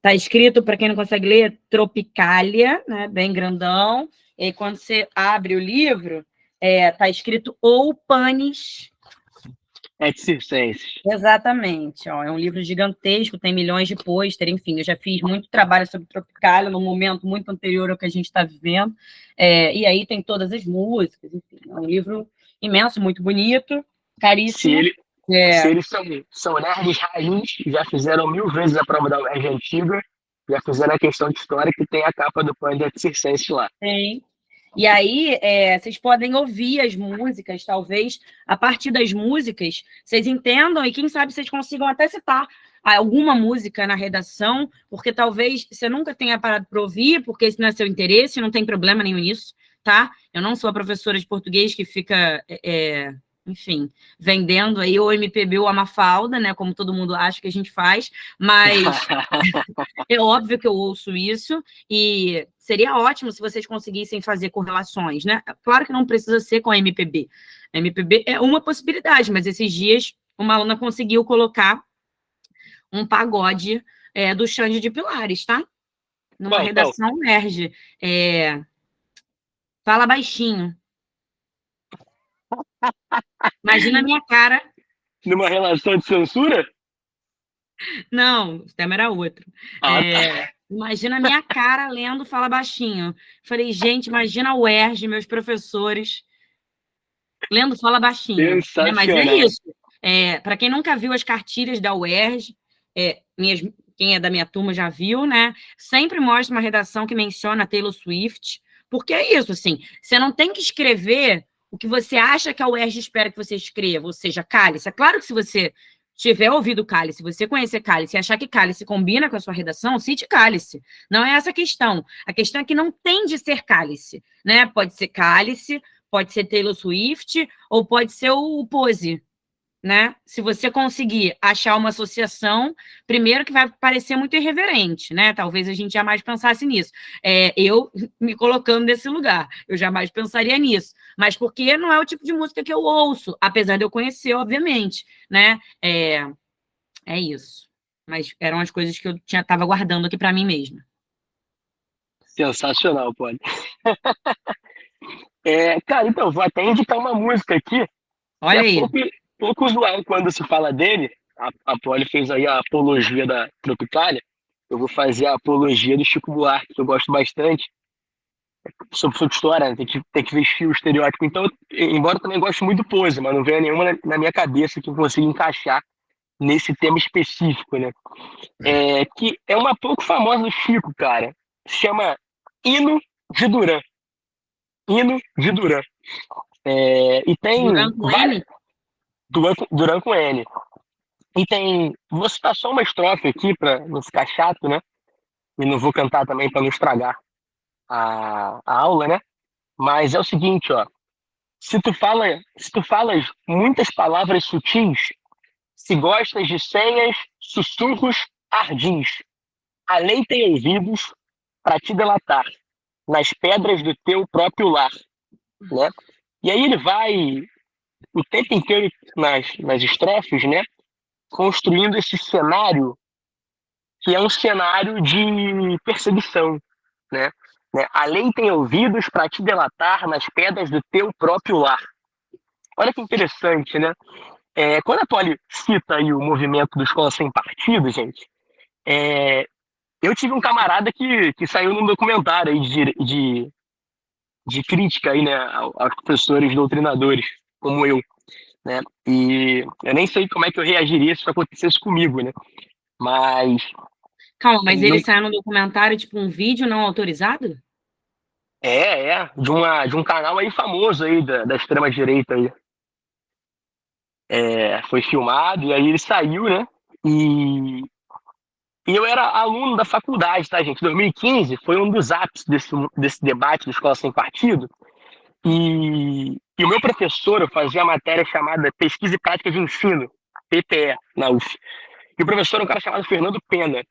Está escrito, para quem não consegue ler, Tropicália, né, bem grandão. E aí, quando você abre o livro, está escrito ou Panis. Et Circenses. Exatamente. Ó, é um livro gigantesco, tem milhões de pôster, enfim, eu já fiz muito trabalho sobre Tropicália num momento muito anterior ao que a gente está vivendo. E aí tem todas as músicas, enfim, é um livro imenso, muito bonito, caríssimo. Se eles são nerds raiz, já fizeram 1000 vezes a prova da UERJ antiga, já fizeram a questão de história que tem a capa do Pânico de Circenses lá. Tem. E aí, vocês podem ouvir as músicas, talvez, a partir das músicas, vocês entendam, e quem sabe vocês consigam até citar alguma música na redação, porque talvez você nunca tenha parado para ouvir, porque esse não é seu interesse, não tem problema nenhum nisso, tá? Eu não sou a professora de português que fica enfim, vendendo aí o MPB ou a Mafalda, né, como todo mundo acha que a gente faz, mas é óbvio que eu ouço isso, e seria ótimo se vocês conseguissem fazer correlações, né? Claro que não precisa ser com a MPB. A MPB é uma possibilidade, mas esses dias uma aluna conseguiu colocar um pagode do Xande de Pilares, tá? Numa redação NERJ. Fala baixinho. Imagina a minha cara. Numa relação de censura? Não, o tema era outro. Tá. Imagina a minha cara lendo Fala Baixinho. Falei, gente, imagina a UERJ, meus professores, lendo Fala Baixinho. Né? Mas é isso. Para quem nunca viu as cartilhas da UERJ, quem é da minha turma já viu, né? Sempre mostra uma redação que menciona Taylor Swift, porque é isso, assim, você não tem que escrever o que você acha que a UERJ espera que você escreva, ou seja, Cálice. É claro que se você tiver ouvido Cálice, se você conhecer Cálice e achar que Cálice combina com a sua redação, cite Cálice. Não é essa a questão. A questão é que não tem de ser Cálice, né? Pode ser Cálice, pode ser Taylor Swift, ou pode ser o Pose, né? Se você conseguir achar uma associação, primeiro que vai parecer muito irreverente, né? Talvez a gente jamais pensasse nisso. Eu me colocando nesse lugar, eu jamais pensaria nisso. Mas porque não é o tipo de música que eu ouço, apesar de eu conhecer, obviamente, né? É isso. Mas eram as coisas que eu estava guardando aqui para mim mesma. Sensacional, pode. Cara, então, vou até indicar uma música aqui. Olha aí. Pouco usual quando se fala dele. A Poli fez aí a apologia da Tropicália. Eu vou fazer a apologia do Chico Buarque, que eu gosto bastante. Sobre sua história, né? Tem que vestir o estereótipo. Então, embora eu também goste muito do Pose, mas não venha nenhuma na minha cabeça que eu consiga encaixar nesse tema específico, né? Que é uma pouco famosa do Chico, cara. Se chama Hino de Duran. Hino de Duran. E tem Duran com N? Duran com N. E tem. Vou citar só uma estrofe aqui para não ficar chato, né? e não vou cantar também para não estragar a aula, né? Mas é o seguinte, ó. Se tu falas muitas palavras sutis, se gostas de senhas, sussurros, ardis, a lei tem ouvidos para te delatar nas pedras do teu próprio lar, né? E aí ele vai o tempo inteiro nas estrofes, né? Construindo esse cenário que é um cenário de perseguição, né? A lei tem ouvidos para te delatar nas pedras do teu próprio lar. Olha que interessante, né? Quando a Poli cita aí o movimento do Escola Sem Partido, gente, eu tive um camarada que saiu num documentário aí de crítica aí, né, aos professores doutrinadores, como eu, né? E eu nem sei como é que eu reagiria se isso acontecesse comigo, né? Mas Calma, mas ele não, saiu no documentário, tipo, um vídeo não autorizado? de um canal aí famoso aí da extrema direita aí. Foi filmado e aí ele saiu, né? E, e eu era aluno da faculdade, tá, gente? 2015 foi um dos ápices desse debate do Escola Sem Partido. E o meu professor, eu fazia a matéria chamada Pesquisa e Prática de Ensino, PPE, na UF. E o professor é um cara chamado Fernando Pena.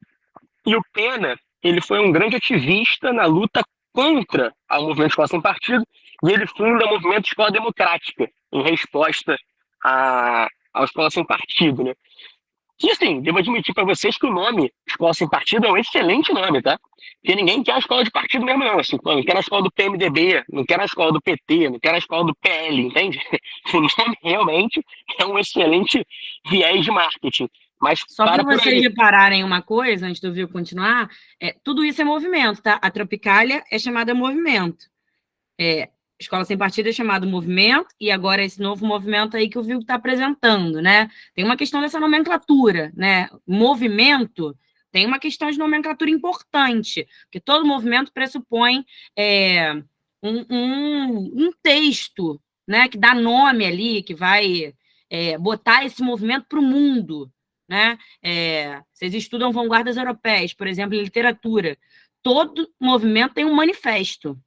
E o Pena, ele foi um grande ativista na luta contra o movimento Escola Sem Partido, e ele funda o movimento Escola Democrática, em resposta ao Escola Sem Partido, né? E assim, devo admitir para vocês que o nome Escola Sem Partido é um excelente nome, tá? Porque ninguém quer a escola de partido mesmo, não. Assim, não quer a escola do PMDB, não quer a escola do PT, não quer a escola do PL, entende? O nome realmente é um excelente viés de marketing. Mas Só para para por vocês aí. repararem uma coisa, antes do vídeo continuar, tudo isso é movimento, tá? A Tropicália é chamada movimento. Escola Sem Partido é chamado movimento, e agora esse novo movimento aí que o Vilgo está apresentando, né? Tem uma questão dessa nomenclatura, né? Movimento tem uma questão de nomenclatura importante, porque todo movimento pressupõe um texto, né? Que dá nome ali, que vai botar esse movimento para o mundo, né? Vocês estudam vanguardas europeias, por exemplo, em literatura. Todo movimento tem um manifesto.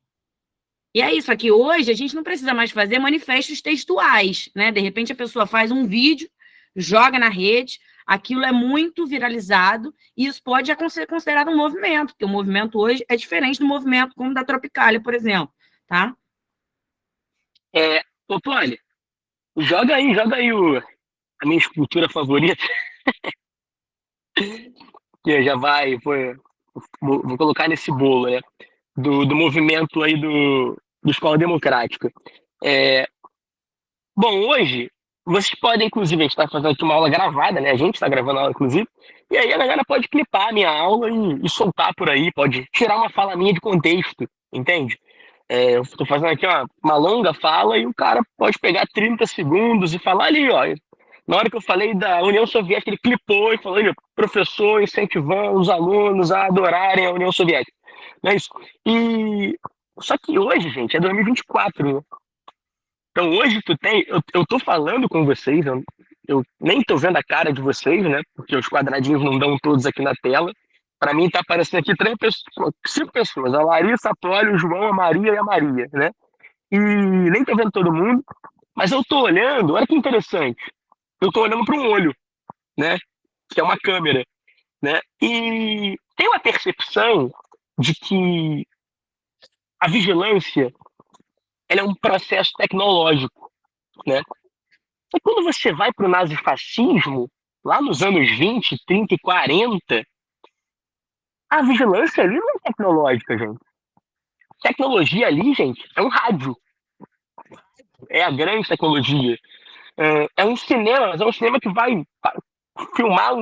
E é isso aqui. Hoje a gente não precisa mais fazer manifestos textuais, né? De repente a pessoa faz um vídeo, joga na rede, aquilo é muito viralizado, e isso pode ser considerado um movimento, porque o movimento hoje é diferente do movimento como da Tropicália, por exemplo, tá? Ô, Tony, joga aí a minha escultura favorita, que já vai, vou colocar nesse bolo, né? Do movimento aí do Escola Democrática. É, Bom, hoje, vocês podem, inclusive, a gente está fazendo aqui uma aula gravada, né? A gente está gravando a aula, inclusive, e aí a galera pode clipar a minha aula e soltar por aí, pode tirar uma fala minha de contexto, entende? Eu estou fazendo aqui uma longa fala e o cara pode pegar 30 segundos e falar ali, ó. Na hora que eu falei da União Soviética, ele clipou e falou, professor incentivando os alunos a adorarem a União Soviética. Não é isso? Só que hoje, gente, é 2024, né? Então hoje eu tô falando com vocês, eu nem tô vendo a cara de vocês, né? Porque os quadradinhos não dão todos aqui na tela. Para mim tá aparecendo aqui 5 pessoas, a Larissa, a Polly, o João, a Maria e a Maria, né? E nem tô vendo todo mundo, mas eu tô olhando, olha que interessante. Eu tô olhando para um olho, né? Que é uma câmera, né? E tem uma percepção de que a vigilância, ela é um processo tecnológico, né? E quando você vai para o nazifascismo, lá nos anos 20, 30 e 40, a vigilância ali não é tecnológica, gente. Tecnologia ali, gente, é um rádio. É a grande tecnologia. É um cinema, mas é um cinema que vai filmar,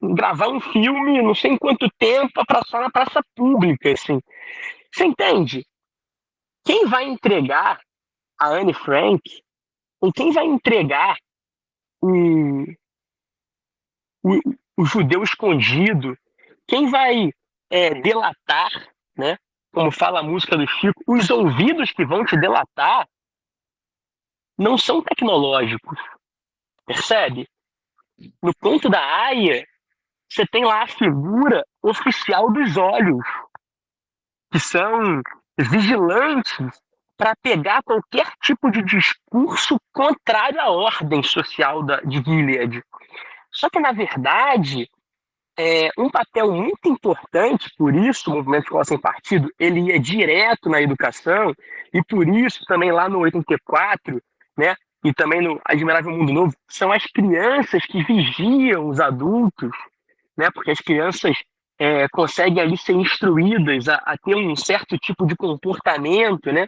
gravar um filme não sei em quanto tempo para passar na praça pública, assim. Você entende? Quem vai entregar a Anne Frank, ou quem vai entregar o, o, o judeu escondido, quem vai delatar, né? Como fala a música do Chico, os ouvidos que vão te delatar não são tecnológicos, percebe? No ponto da AIA, você tem lá a figura oficial dos olhos, que são vigilantes para pegar qualquer tipo de discurso contrário à ordem social de Gilead. Só que, na verdade, um papel muito importante, por isso o Movimento Escola Sem Partido ele ia direto na educação, e por isso também lá no 84, né, e também no Admirável Mundo Novo, são as crianças que vigiam os adultos, né, porque as crianças conseguem ali ser instruídas a ter um certo tipo de comportamento, né?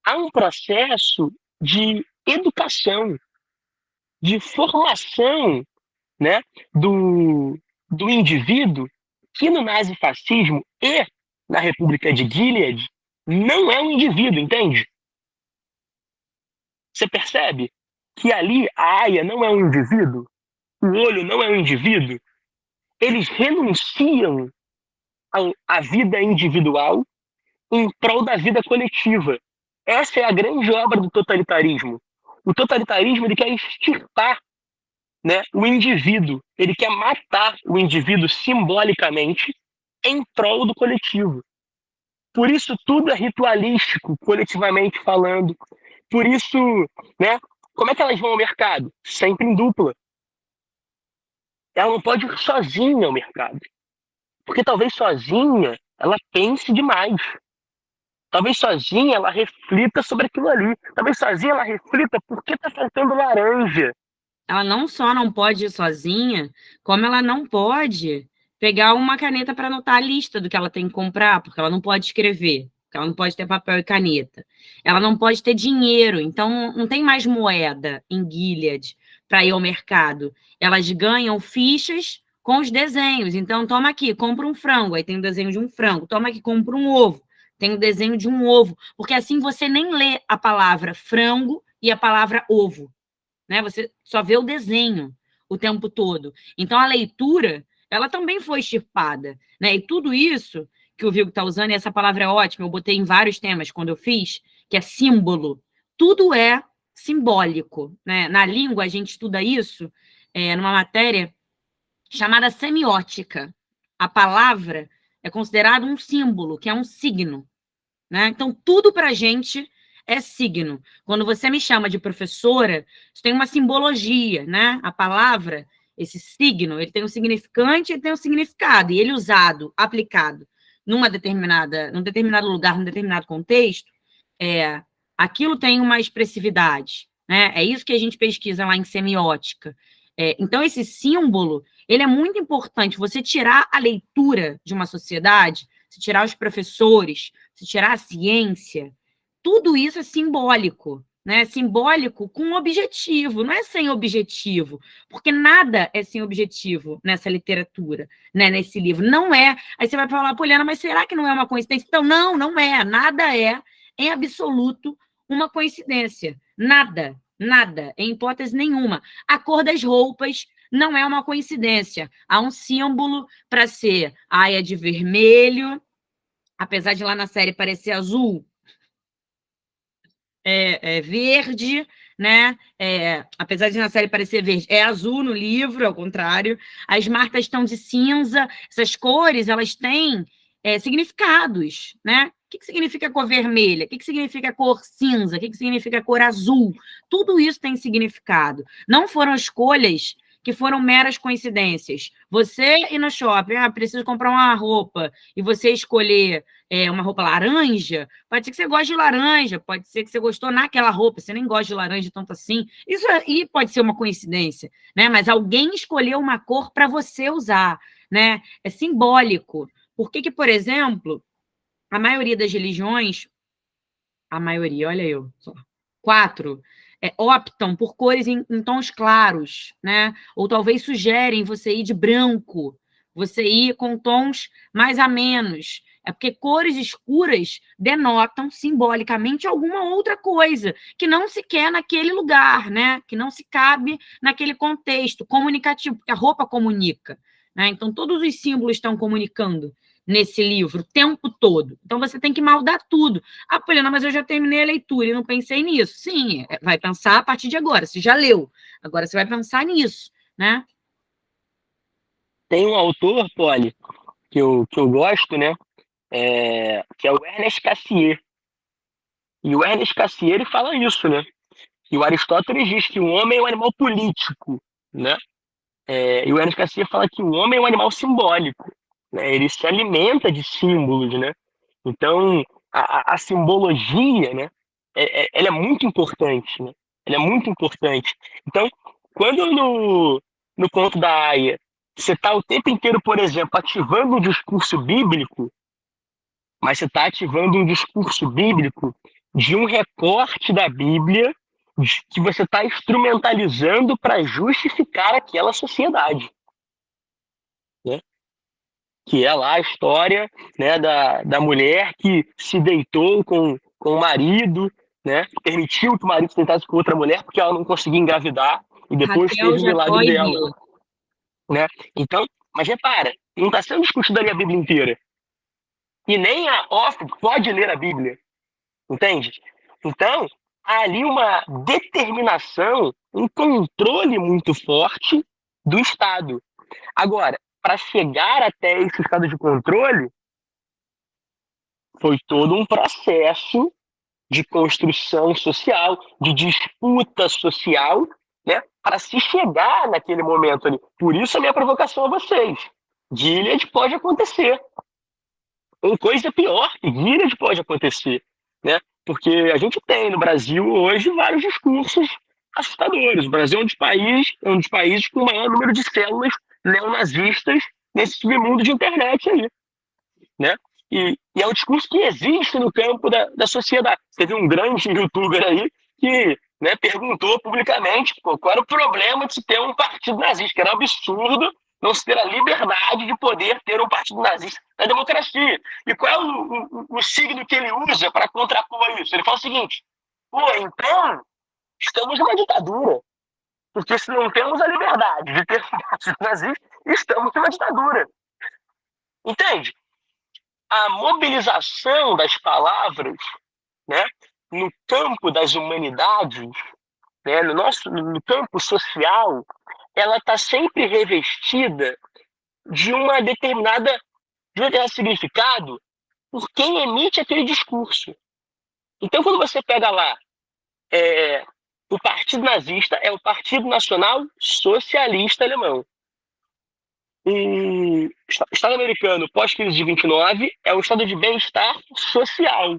Há um processo de educação, de formação, né, do indivíduo, que no nazifascismo e na República de Gilead não é um indivíduo, entende? Você percebe que ali a aia não é um indivíduo, o olho não é um indivíduo, eles renunciam à vida individual em prol da vida coletiva. Essa é a grande obra do totalitarismo. O totalitarismo ele quer extirpar, né, o indivíduo, ele quer matar o indivíduo simbolicamente em prol do coletivo. Por isso tudo é ritualístico, coletivamente falando. Por isso, né, como é que elas vão ao mercado? Sempre em dupla. Ela não pode ir sozinha ao mercado. Porque talvez sozinha ela pense demais. Talvez sozinha ela reflita sobre aquilo ali. Talvez sozinha ela reflita por que está faltando laranja. Ela não só não pode ir sozinha, como ela não pode pegar uma caneta para anotar a lista do que ela tem que comprar, porque ela não pode escrever, porque ela não pode ter papel e caneta. Ela não pode ter dinheiro, então não tem mais moeda em Gilead para ir ao mercado. Elas ganham fichas com os desenhos. Então, toma aqui, compra um frango, aí tem o desenho de um frango. Toma aqui, compra um ovo, tem o desenho de um ovo. Porque assim você nem lê a palavra frango e a palavra ovo. Né? Você só vê o desenho o tempo todo. Então, a leitura, ela também foi extirpada. Né? E tudo isso que o Vigo está usando, e essa palavra é ótima, eu botei em vários temas quando eu fiz, que é símbolo. Tudo é simbólico. Né? Na língua, a gente estuda isso numa matéria chamada semiótica. A palavra é considerada um símbolo, que é um signo. Né? Então, tudo para a gente é signo. Quando você me chama de professora, isso tem uma simbologia, né? A palavra, esse signo, ele tem um significante e tem um significado. E ele usado, aplicado num determinado lugar, num determinado contexto, aquilo tem uma expressividade. Né? É isso que a gente pesquisa lá em semiótica. Então, esse símbolo, ele é muito importante. Você tirar a leitura de uma sociedade, se tirar os professores, se tirar a ciência, tudo isso é simbólico, né? Simbólico com objetivo, não é sem objetivo, porque nada é sem objetivo nessa literatura, né? Nesse livro. Não é. Aí você vai falar, Poliana, mas será que não é uma coincidência? Então, não é. Nada é, em absoluto, uma coincidência. Nada, em hipótese nenhuma. A cor das roupas não é uma coincidência. Há um símbolo para ser a aia de vermelho, apesar de lá na série parecer azul, verde, né? Apesar de na série parecer verde, é azul no livro, ao contrário. As marcas estão de cinza. Essas cores, elas têm significados, né? O que significa a cor vermelha? O que significa a cor cinza? O que significa a cor azul? Tudo isso tem significado. Não foram escolhas que foram meras coincidências. Você ir no shopping, preciso comprar uma roupa, e você escolher uma roupa laranja, pode ser que você goste de laranja, pode ser que você gostou naquela roupa, você nem gosta de laranja tanto assim. Isso aí pode ser uma coincidência, né? Mas alguém escolheu uma cor para você usar, né? É simbólico. Por que, por exemplo, a maioria das religiões, a maioria, olha eu, só, 4, optam por cores em tons claros, né? Ou talvez sugerem você ir de branco, você ir com tons mais amenos. É porque cores escuras denotam simbolicamente alguma outra coisa que não se quer naquele lugar, né? Que não se cabe naquele contexto comunicativo, porque a roupa comunica, né? Então, todos os símbolos estão comunicando nesse livro o tempo todo. Então, você tem que maldar tudo. Ah, Poliana, mas eu já terminei a leitura e não pensei nisso. Sim, vai pensar a partir de agora. Você já leu. Agora você vai pensar nisso, né? Tem um autor, Poli, que eu gosto, né? Que é o Ernest Cassirer. E o Ernest Cassirer ele fala isso, né? E o Aristóteles diz que o homem é um animal político, né? E o Ernest Cassirer fala que o homem é um animal simbólico, né? Ele se alimenta de símbolos, né? Então, a simbologia, né? Ela é muito importante, né? Ela é muito importante. Então, quando no conto da Aya você está o tempo inteiro, por exemplo, ativando um discurso bíblico, mas você está ativando um discurso bíblico de um recorte da Bíblia que você está instrumentalizando para justificar aquela sociedade, né? Que é lá a história, né, da mulher que se deitou com o marido, né, permitiu que o marido se deitasse com outra mulher porque ela não conseguia engravidar e depois Raquel, teve o Jacó milagre e dela, Bila. né? Então, mas repara, não está sendo discutida ali a Bíblia inteira. E nem a Off pode ler a Bíblia, entende? Então, há ali uma determinação, um controle muito forte do Estado. Agora, para chegar até esse estado de controle, foi todo um processo de construção social, de disputa social, né, para se chegar naquele momento ali. Por isso a minha provocação a vocês. Gilead pode acontecer. Ou coisa pior, Gilead pode acontecer, né? Porque a gente tem no Brasil hoje vários discursos assustadores. O Brasil é um dos países com o maior número de células neonazistas nesse submundo de internet aí, né? E é um discurso que existe no campo da sociedade. Teve um grande youtuber aí que, né, perguntou publicamente qual era o problema de se ter um partido nazista, que era um absurdo não se ter a liberdade de poder ter um partido nazista na democracia. E qual é o signo que ele usa para contrapor isso? Ele fala o seguinte: pô, então estamos numa ditadura, porque se não temos a liberdade de ter um partido nazista, estamos numa ditadura. Entende? A mobilização das palavras, né, no campo das humanidades, né, no campo social, ela está sempre revestida de uma determinada de um determinado significado por quem emite aquele discurso. Então, quando você pega lá o Partido Nazista é o Partido Nacional Socialista Alemão. O Estado americano pós-crise de 29 é o estado de bem-estar social.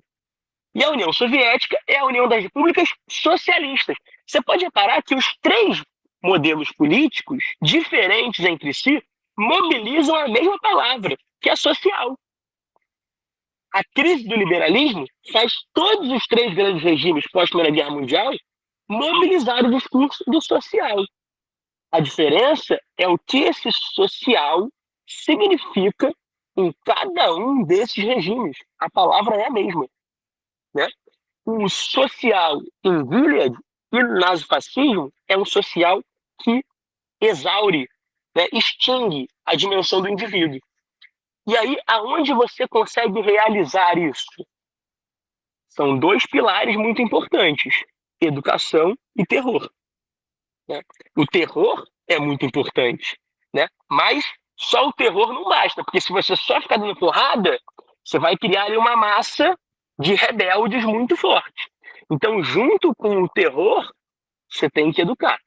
E a União Soviética é a União das Repúblicas Socialistas. Você pode reparar que os três modelos políticos, diferentes entre si, mobilizam a mesma palavra, que é social. A crise do liberalismo faz todos os três grandes regimes pós-Primeira Guerra Mundial mobilizar o discurso do social. A diferença é o que esse social significa em cada um desses regimes. A palavra é a mesma, né? O social em Gilead e no nazifascismo é um social que exaure, né, extingue a dimensão do indivíduo. E aí, aonde você consegue realizar isso? São dois pilares muito importantes: educação e terror, né? O terror é muito importante, né? Mas só o terror não basta, porque se você só ficar dando porrada, você vai criar ali uma massa de rebeldes muito forte. Então, junto com o terror, você tem que educar.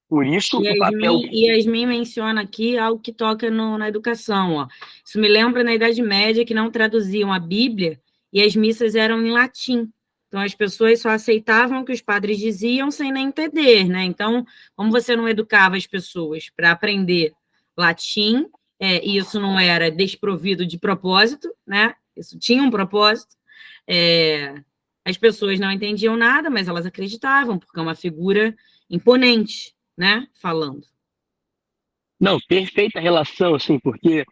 Por isso, o papel. Yasmin menciona aqui algo que toca na educação. Ó. Isso me lembra na Idade Média que não traduziam a Bíblia e as missas eram em latim. Então, as pessoas só aceitavam o que os padres diziam sem nem entender, né? Então, como você não educava as pessoas para aprender latim, e isso não era desprovido de propósito, né? Isso tinha um propósito. As pessoas não entendiam nada, mas elas acreditavam, porque é uma figura imponente, né? Falando. Não, perfeita relação, assim, porque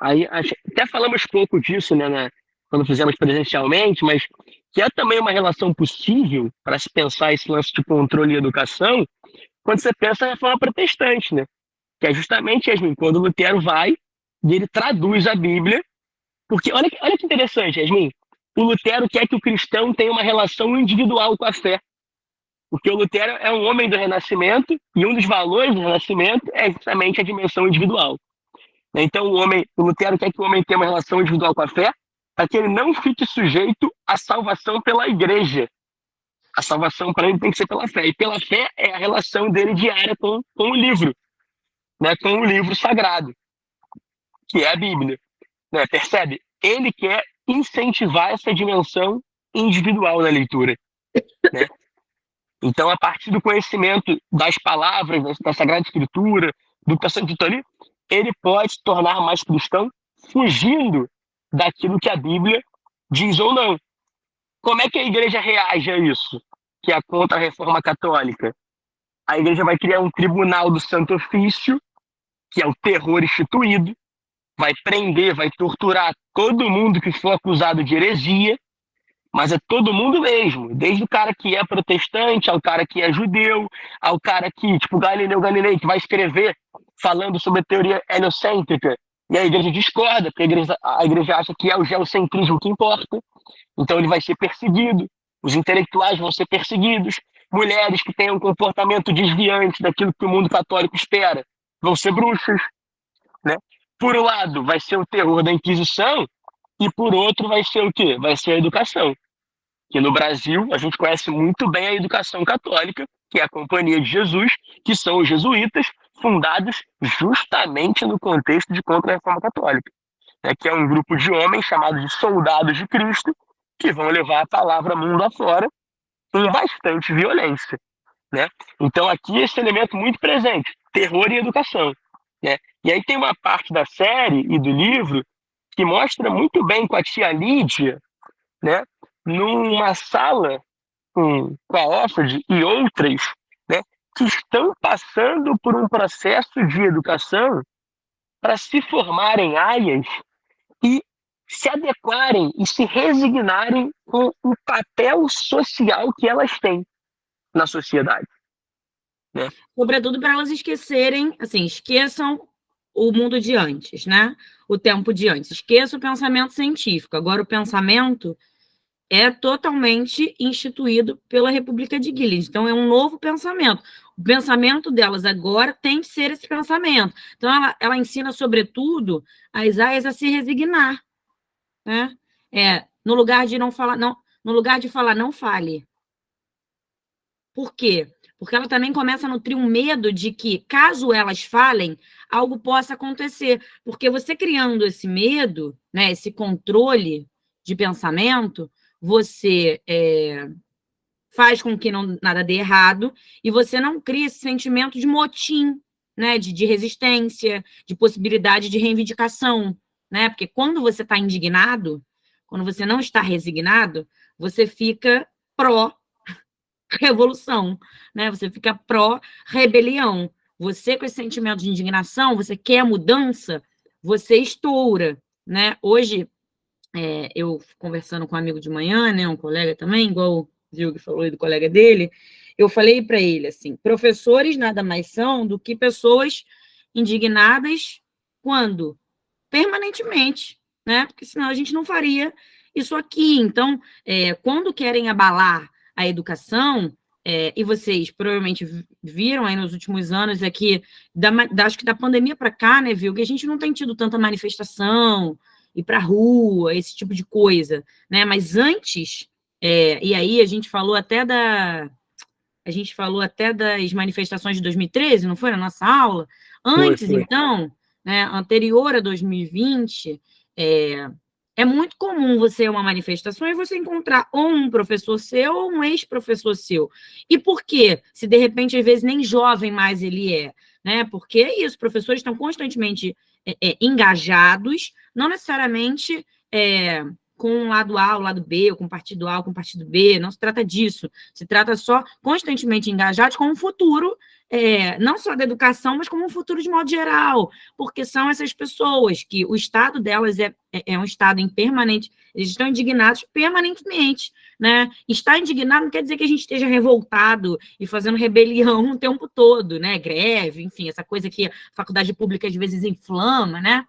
aí até falamos pouco disso, né, quando fizemos presencialmente, mas que é também uma relação possível para se pensar esse lance de controle e educação quando você pensa na reforma protestante, né? Que é justamente, Yasmin, quando Lutero vai e ele traduz a Bíblia, porque olha que interessante, Yasmin, o Lutero quer que o cristão tenha uma relação individual com a fé. Porque o Lutero é um homem do Renascimento e um dos valores do Renascimento é justamente a dimensão individual. Então, o Lutero quer que o homem tenha uma relação individual com a fé para que ele não fique sujeito à salvação pela igreja. A salvação para ele tem que ser pela fé. E pela fé é a relação dele diária com o livro, né? Com o livro sagrado, que é a Bíblia. Né? Percebe? Ele quer incentivar essa dimensão individual na leitura. Né? Então, a partir do conhecimento das palavras, da Sagrada Escritura, do que está sendo dito ali, ele pode se tornar mais cristão fugindo daquilo que a Bíblia diz ou não. Como é que a igreja reage a isso, que é contra a reforma católica? A igreja vai criar um tribunal do Santo Ofício, que é o terror instituído, vai prender, vai torturar todo mundo que for acusado de heresia, mas é todo mundo mesmo, desde o cara que é protestante, ao cara que é judeu, ao cara que, tipo Galileu Galilei, que vai escrever falando sobre a teoria heliocêntrica, e a igreja discorda, porque a igreja acha que é o geocentrismo que importa, então ele vai ser perseguido, os intelectuais vão ser perseguidos, mulheres que tenham um comportamento desviante daquilo que o mundo católico espera vão ser bruxas, né? Por um lado, vai ser o terror da Inquisição, e por outro vai ser o quê? Vai ser a educação. Que no Brasil a gente conhece muito bem a educação católica, que é a Companhia de Jesus, que são os jesuítas, fundados justamente no contexto de contra-reforma católica, né? Que é um grupo de homens chamados de soldados de Cristo, que vão levar a palavra mundo afora com bastante violência. Né? Então aqui esse elemento muito presente, terror e educação. Né? E aí tem uma parte da série e do livro que mostra muito bem com a tia Lídia, né, numa sala com a Offord e outras, né, que estão passando por um processo de educação para se formarem aias e se adequarem e se resignarem com o papel social que elas têm na sociedade. Né? Sobretudo para elas esquecerem, assim, esqueçam o mundo de antes, né? O tempo de antes. Esqueça o pensamento científico. Agora, o pensamento é totalmente instituído pela República de Gilead. Então, é um novo pensamento. O pensamento delas agora tem que ser esse pensamento. Então, ela ensina, sobretudo, as aias a se resignar. Né? No lugar de não falar, não, no lugar de falar, não fale. Por quê? Porque ela também começa a nutrir um medo de que, caso elas falem, algo possa acontecer. Porque você criando esse medo, né, esse controle de pensamento, você faz com que nada dê errado e você não cria esse sentimento de motim, né, de resistência, de possibilidade de reivindicação. Né? Porque quando você está indignado, quando você não está resignado, você fica pró-revolução, né? Você fica pró-rebelião. Você, com esse sentimento de indignação, você quer mudança, você estoura. Né? Hoje, eu conversando com um amigo de manhã, né, um colega também, igual o Gil falou aí do colega dele, eu falei para ele assim: professores nada mais são do que pessoas indignadas quando? Permanentemente, né? Porque senão a gente não faria isso aqui. Então, quando querem abalar a educação, e vocês provavelmente viram aí nos últimos anos aqui, acho que da pandemia para cá, né, viu, que a gente não tem tido tanta manifestação, ir para a rua, esse tipo de coisa, né? Mas antes, e aí a gente falou até das manifestações de 2013, não foi, na nossa aula? Antes, Foi. então, né, anterior a 2020, é muito comum você ir a uma manifestação e você encontrar ou um professor seu ou um ex-professor seu. E por quê? Se, de repente, às vezes, nem jovem mais ele é. Né? Porque é isso, os professores estão constantemente engajados, não necessariamente com o lado A, o lado B, ou com o partido A, ou com o partido B, não se trata disso. Se trata só constantemente engajados com um futuro, não só da educação, mas como um futuro de modo geral, porque são essas pessoas que o estado delas é um estado em permanente, eles estão indignados permanentemente, né? Estar indignado não quer dizer que a gente esteja revoltado e fazendo rebelião o tempo todo, né? Greve, enfim, essa coisa que a faculdade pública às vezes inflama, né?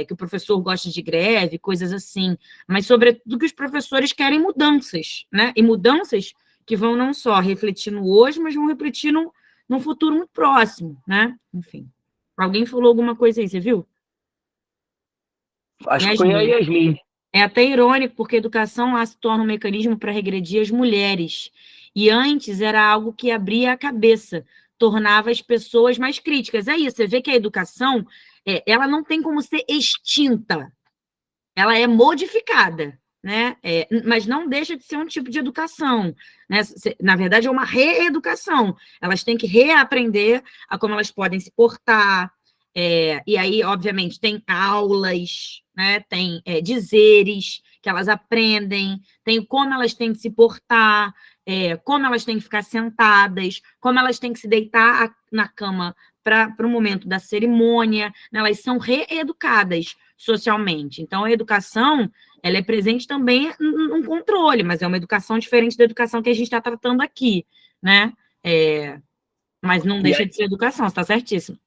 Que o professor gosta de greve, coisas assim, mas sobretudo que os professores querem mudanças, né? E mudanças que vão não só refletir no hoje, mas vão refletir no futuro muito próximo, né? Enfim. Alguém falou alguma coisa aí, você viu? Acho que foi a Yasmin. Yasmin. É até irônico, porque a educação lá se torna um mecanismo para regredir as mulheres. E antes era algo que abria a cabeça, tornava as pessoas mais críticas. É isso, você vê que a educação, ela não tem como ser extinta, ela é modificada, né? Mas não deixa de ser um tipo de educação, né? Na verdade, é uma reeducação. Elas têm que reaprender a como elas podem se portar. E aí, obviamente, tem aulas, né? Tem dizeres que elas aprendem, tem como elas têm que se portar, como elas têm que ficar sentadas, como elas têm que se deitar na cama para o momento da cerimônia, né? Elas são reeducadas socialmente. Então, a educação, ela é presente também num controle, mas é uma educação diferente da educação que a gente está tratando aqui, né? Mas não deixa de ser educação, você está certíssimo.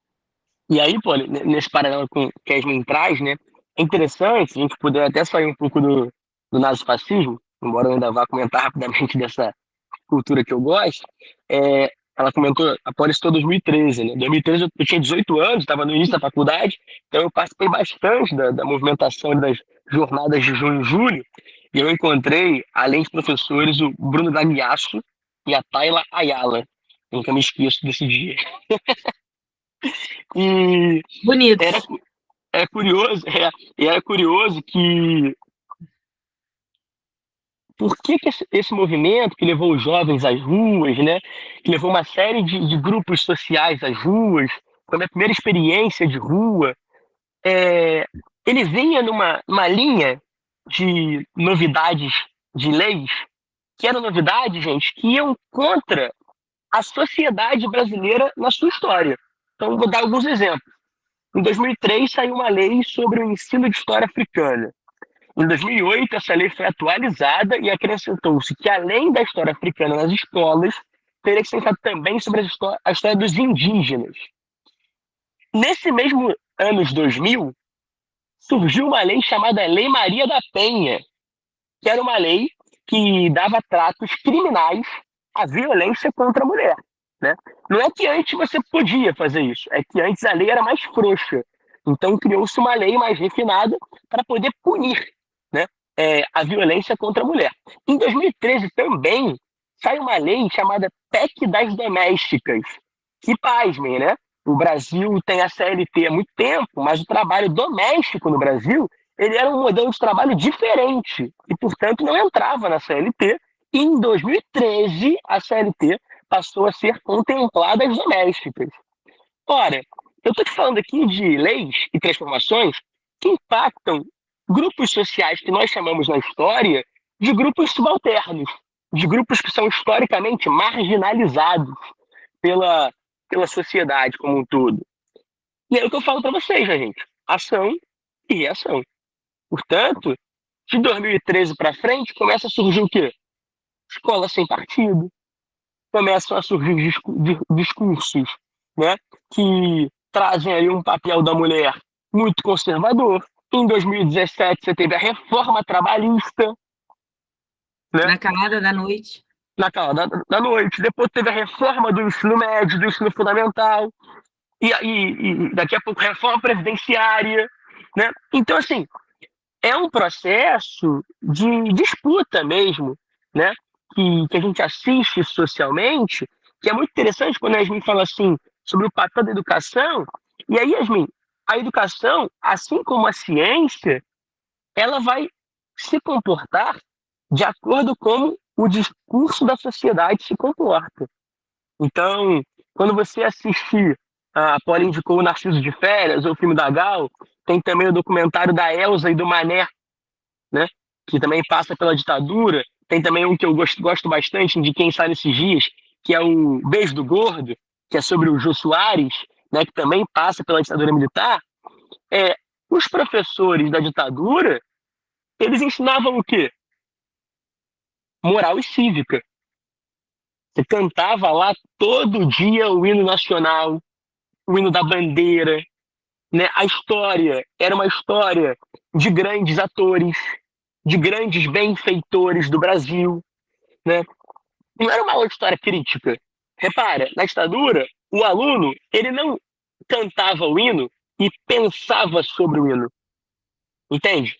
E aí, pô, nesse paralelo com o que a Yasmin traz, né? É interessante, se a gente puder até sair um pouco do nazifascismo, embora eu ainda vá comentar rapidamente dessa cultura que eu gosto. Ela comentou, a Poli citou 2013, né? 2013 eu tinha 18 anos, estava no início da faculdade, então eu participei bastante da movimentação das jornadas de junho e julho, e eu encontrei, além de professores, o Bruno Gagliasso e a Tayla Ayala. Nunca me esqueço desse dia. E era, Bonitos. era curioso, e era curioso que por que esse movimento que levou os jovens às ruas, né, que levou uma série de grupos sociais às ruas, foi a minha primeira experiência de rua, ele vinha numa linha de novidades de leis, que eram novidades, gente, que iam contra a sociedade brasileira na sua história. Então, vou dar alguns exemplos. Em 2003, saiu uma lei sobre o ensino de história africana. Em 2008, essa lei foi atualizada e acrescentou-se que, além da história africana nas escolas, teria que ser ensinado também sobre a história dos indígenas. Nesse mesmo anos 2000, surgiu uma lei chamada Lei Maria da Penha, que era uma lei que dava tratos criminais à violência contra a mulher. Né? Não é que antes você podia fazer isso, é que antes a lei era mais frouxa. Então criou-se uma lei mais refinada para poder punir, né, a violência contra a mulher. Em 2013 também sai uma lei chamada PEC das Domésticas, que, pasmem, né? O Brasil tem a CLT há muito tempo, mas o trabalho doméstico no Brasil ele era um modelo de trabalho diferente e, portanto, não entrava na CLT. E em 2013, a CLT passou a ser contemplada as domésticas. Ora, eu estou te falando aqui de leis e transformações que impactam grupos sociais que nós chamamos na história de grupos subalternos, de grupos que são historicamente marginalizados pela, pela sociedade como um todo. E é o que eu falo para vocês, né, gente? Ação e reação. Portanto, de 2013 para frente, começa a surgir o quê? Escola sem partido, começam a surgir discursos, né, que trazem aí um papel da mulher muito conservador. Em 2017, você teve a reforma trabalhista, né, Na calada da noite. na calada da noite. Depois teve a reforma do ensino médio, do ensino fundamental. E daqui a pouco reforma previdenciária. Né? Então, assim, é um processo de disputa mesmo, né? Que a gente assiste socialmente, que é muito interessante quando a Yasmin fala assim sobre o papel da educação. E aí, Yasmin, a educação, assim como a ciência, ela vai se comportar de acordo com o discurso da sociedade se comporta. Então, quando você assistir, a Paula indicou o Narciso de Férias, ou o filme da Gal, tem também o documentário da Elsa e do Mané, né? Que também passa pela ditadura. Tem também um que eu gosto bastante, de quem sai nesses dias, que é o Beijo do Gordo, que é sobre o Jô Soares, né? Que também passa pela ditadura militar. Os professores da ditadura, eles ensinavam o quê? Moral e cívica. Você cantava lá todo dia o hino nacional, o hino da bandeira, né? A história era uma história de grandes atores, de grandes benfeitores do Brasil, né? não era uma aula de história crítica. Repara, na ditadura, o aluno, ele não cantava o hino e pensava sobre o hino, entende?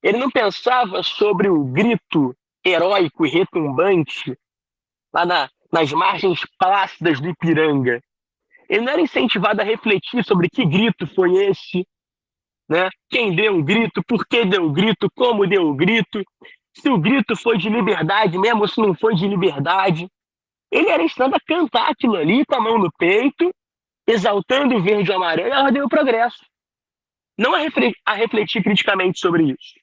Ele não pensava sobre o grito heróico e retumbante lá nas margens plácidas do Ipiranga. Ele não era incentivado a refletir sobre que grito foi esse, né? Quem deu o grito, por que deu o grito, como deu o grito, se o grito foi de liberdade mesmo, ou se não foi de liberdade. Ele era ensinado a cantar aquilo ali com a mão no peito, exaltando o verde e o amarelo e a ordem e o progresso. Não a refletir criticamente sobre isso.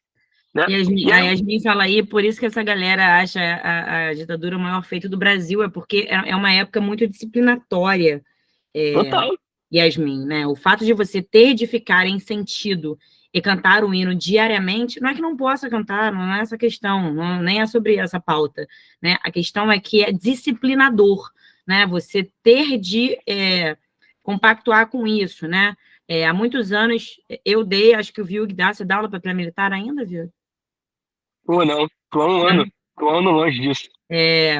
Né? A Yasmin fala aí, por isso que essa galera acha a ditadura o maior feito do Brasil, é porque é uma época muito disciplinatória, Total. Yasmin, né? O fato de você ter de ficar em sentido e cantar o hino diariamente, não é que não possa cantar, não é essa questão, nem é sobre essa pauta, né? A questão é que é disciplinador, né? Você ter de compactuar com isso, né? Há muitos anos eu dei, acho que o Vilg dá, você dá aula para militar ainda, viu? Pô, não, tô há um ano, tô há um ano longe disso.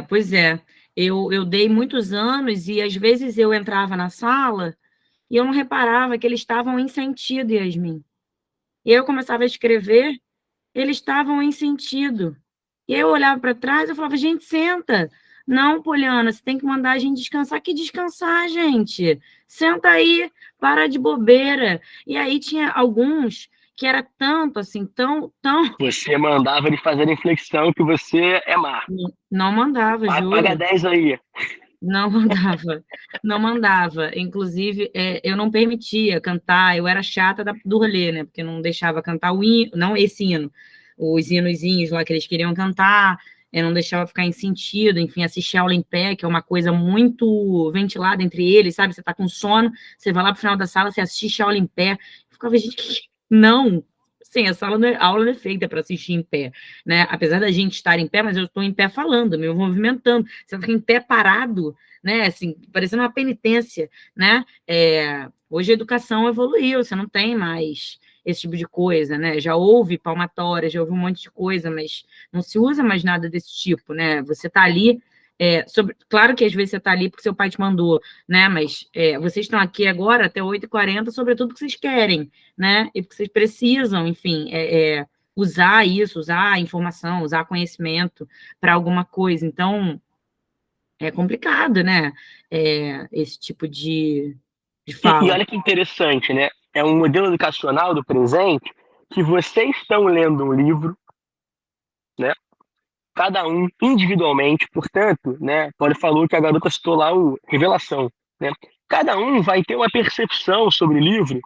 Pois é, eu dei muitos anos e às vezes eu entrava na sala e eu não reparava que eles estavam em sentido, Yasmin. E eu começava a escrever, eles estavam em sentido. E eu olhava para trás e falava, gente, senta. Não, Poliana, você tem que mandar a gente descansar. Que descansar, gente? Senta aí, para de bobeira. E aí tinha alguns que era tanto, assim, tão... Você mandava ele fazer a inflexão que você é má. Não mandava, Paga juro. 10 aí. Não mandava, não mandava. Inclusive, eu não permitia cantar, eu era chata do rolê, né? Porque não deixava cantar o hino, não esse hino, os hinozinhos lá que eles queriam cantar, eu não deixava ficar em sentido, enfim, assistir aula em pé, que é uma coisa muito ventilada entre eles, sabe? Você tá com sono, você vai lá pro final da sala, você assiste a aula em pé. Eu ficava, gente, não. Sim, a aula não é feita para assistir em pé, né? Apesar da gente estar em pé, mas eu estou em pé falando, me movimentando. Você fica em pé parado, né? Assim, parecendo uma penitência, né? Hoje a educação evoluiu, você não tem mais esse tipo de coisa, né? Já houve palmatória, já houve um monte de coisa, mas não se usa mais nada desse tipo, né? Você está ali, claro que às vezes você está ali porque seu pai te mandou, né? Mas vocês estão aqui agora até 8h40, sobretudo porque vocês querem, né? E porque vocês precisam, enfim, usar isso, usar a informação, usar conhecimento para alguma coisa. Então, é complicado, né? Esse tipo de E fala. olha que interessante, né? É um modelo educacional do presente que vocês estão lendo um livro, né? Cada um individualmente, portanto, né? Paulo falou que a garota citou lá o Revelação, né? Cada um vai ter uma percepção sobre o livro,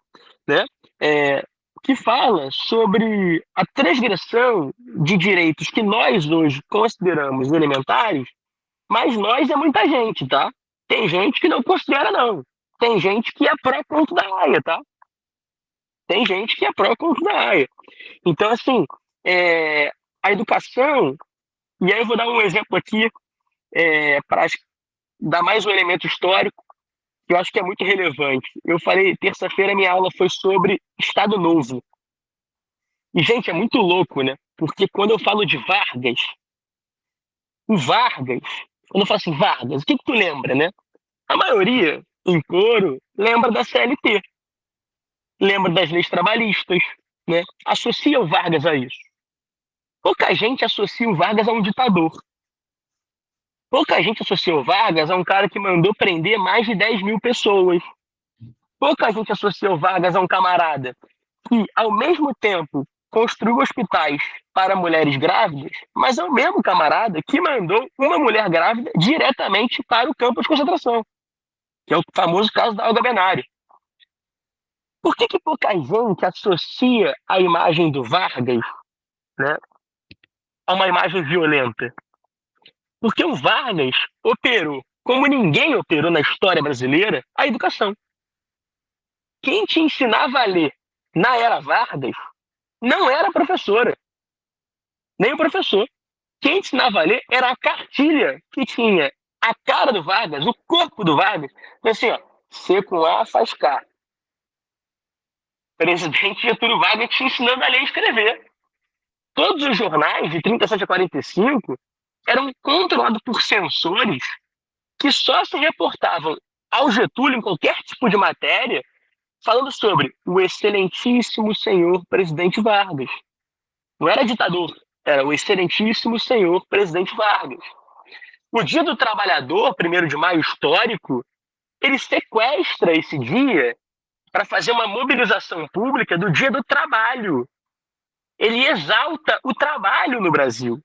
né? É, que fala sobre a transgressão de direitos que nós hoje consideramos elementares, mas nós é muita gente, tá? Tem gente que não considera, não. Tem gente que é pró-conto da Haia, tá? Tem gente que é pró-conto da Haia. Então, assim, a educação, e aí eu vou dar um exemplo aqui para dar mais um elemento histórico que eu acho que é muito relevante. Eu falei, terça-feira minha aula foi sobre Estado Novo. E, gente, é muito louco, né? Porque quando eu falo de Vargas, o Vargas, quando eu falo assim, Vargas, o que tu lembra, né? A maioria, em coro, lembra da CLT, lembra das leis trabalhistas, né? Associa o Vargas a isso. Pouca gente associa o Vargas a um ditador. Pouca gente associa o Vargas a um cara que mandou prender mais de 10 mil pessoas. Pouca gente associa o Vargas a um camarada que, ao mesmo tempo, construiu hospitais para mulheres grávidas, mas é o mesmo camarada que mandou uma mulher grávida diretamente para o campo de concentração, que é o famoso caso da Olga Benário. Por que pouca gente associa a imagem do Vargas, né, a uma imagem violenta? Porque o Vargas operou, como ninguém operou na história brasileira, a educação. Quem te ensinava a ler na era Vargas não era a professora, nem o professor. Quem ensinava a ler era a cartilha que tinha a cara do Vargas, o corpo do Vargas. Então, assim, ó, C com A faz K. Presidente Getúlio Vargas te ensinando a ler e escrever. Todos os jornais, de 37 a 45, eram controlados por censores que só se reportavam ao Getúlio em qualquer tipo de matéria, falando sobre o excelentíssimo senhor presidente Vargas. Não era ditador, era o excelentíssimo senhor presidente Vargas. O Dia do Trabalhador, 1º de maio histórico, ele sequestra esse dia para fazer uma mobilização pública do Dia do Trabalho. Ele exalta o trabalho no Brasil,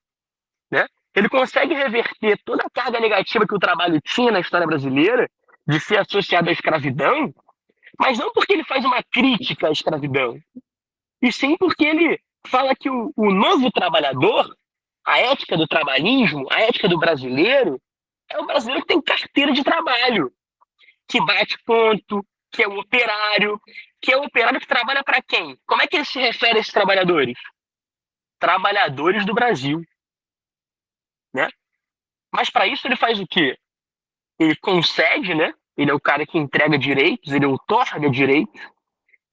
né? Ele consegue reverter toda a carga negativa que o trabalho tinha na história brasileira, de ser associado à escravidão, mas não porque ele faz uma crítica à escravidão, e sim porque ele fala que o novo trabalhador, a ética do trabalhismo, a ética do brasileiro, é o brasileiro que tem carteira de trabalho, que bate ponto, que é o operário que trabalha para quem? Como é que ele se refere a esses trabalhadores? Trabalhadores do Brasil, né? Mas para isso ele faz o quê? Ele concede, né? Ele é o cara que entrega direitos, ele outorga direitos,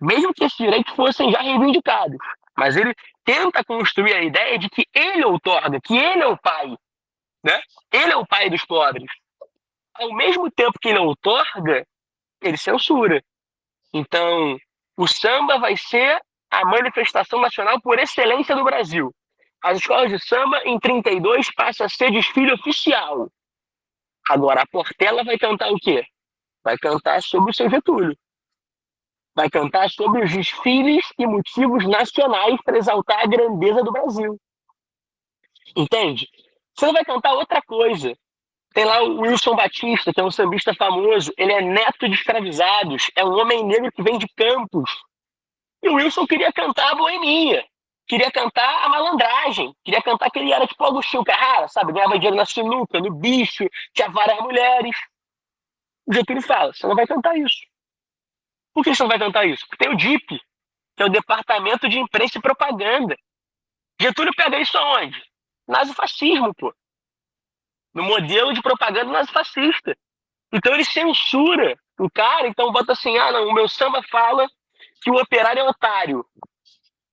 mesmo que esses direitos fossem já reivindicados. Mas ele tenta construir a ideia de que ele outorga, que ele é o pai, né? Ele é o pai dos pobres. Ao mesmo tempo que ele outorga, ele censura. Então, o samba vai ser a manifestação nacional por excelência do Brasil. As escolas de samba, em 32, passa a ser desfile oficial. Agora, a Portela vai cantar o quê? Vai cantar sobre o seu Getúlio. Vai cantar sobre os desfiles e motivos nacionais para exaltar a grandeza do Brasil. Entende? Você não vai cantar outra coisa. Tem lá o Wilson Batista, que é um sambista famoso. Ele é neto de escravizados. É um homem negro que vem de Campos. E o Wilson queria cantar a boemia. Queria cantar a malandragem. Queria cantar que ele era tipo Agostinho Carrara, sabe? Ganhava dinheiro na sinuca, no bicho, tinha várias mulheres. O Getúlio fala, você não vai cantar isso. Por que você não vai cantar isso? Porque tem o DIP, que é o Departamento de Imprensa e Propaganda. Getúlio pega isso aonde? Nazifascismo, pô. No modelo de propaganda nazifascista. Então ele censura o cara, então bota assim, ah, não, o meu samba fala que o operário é otário.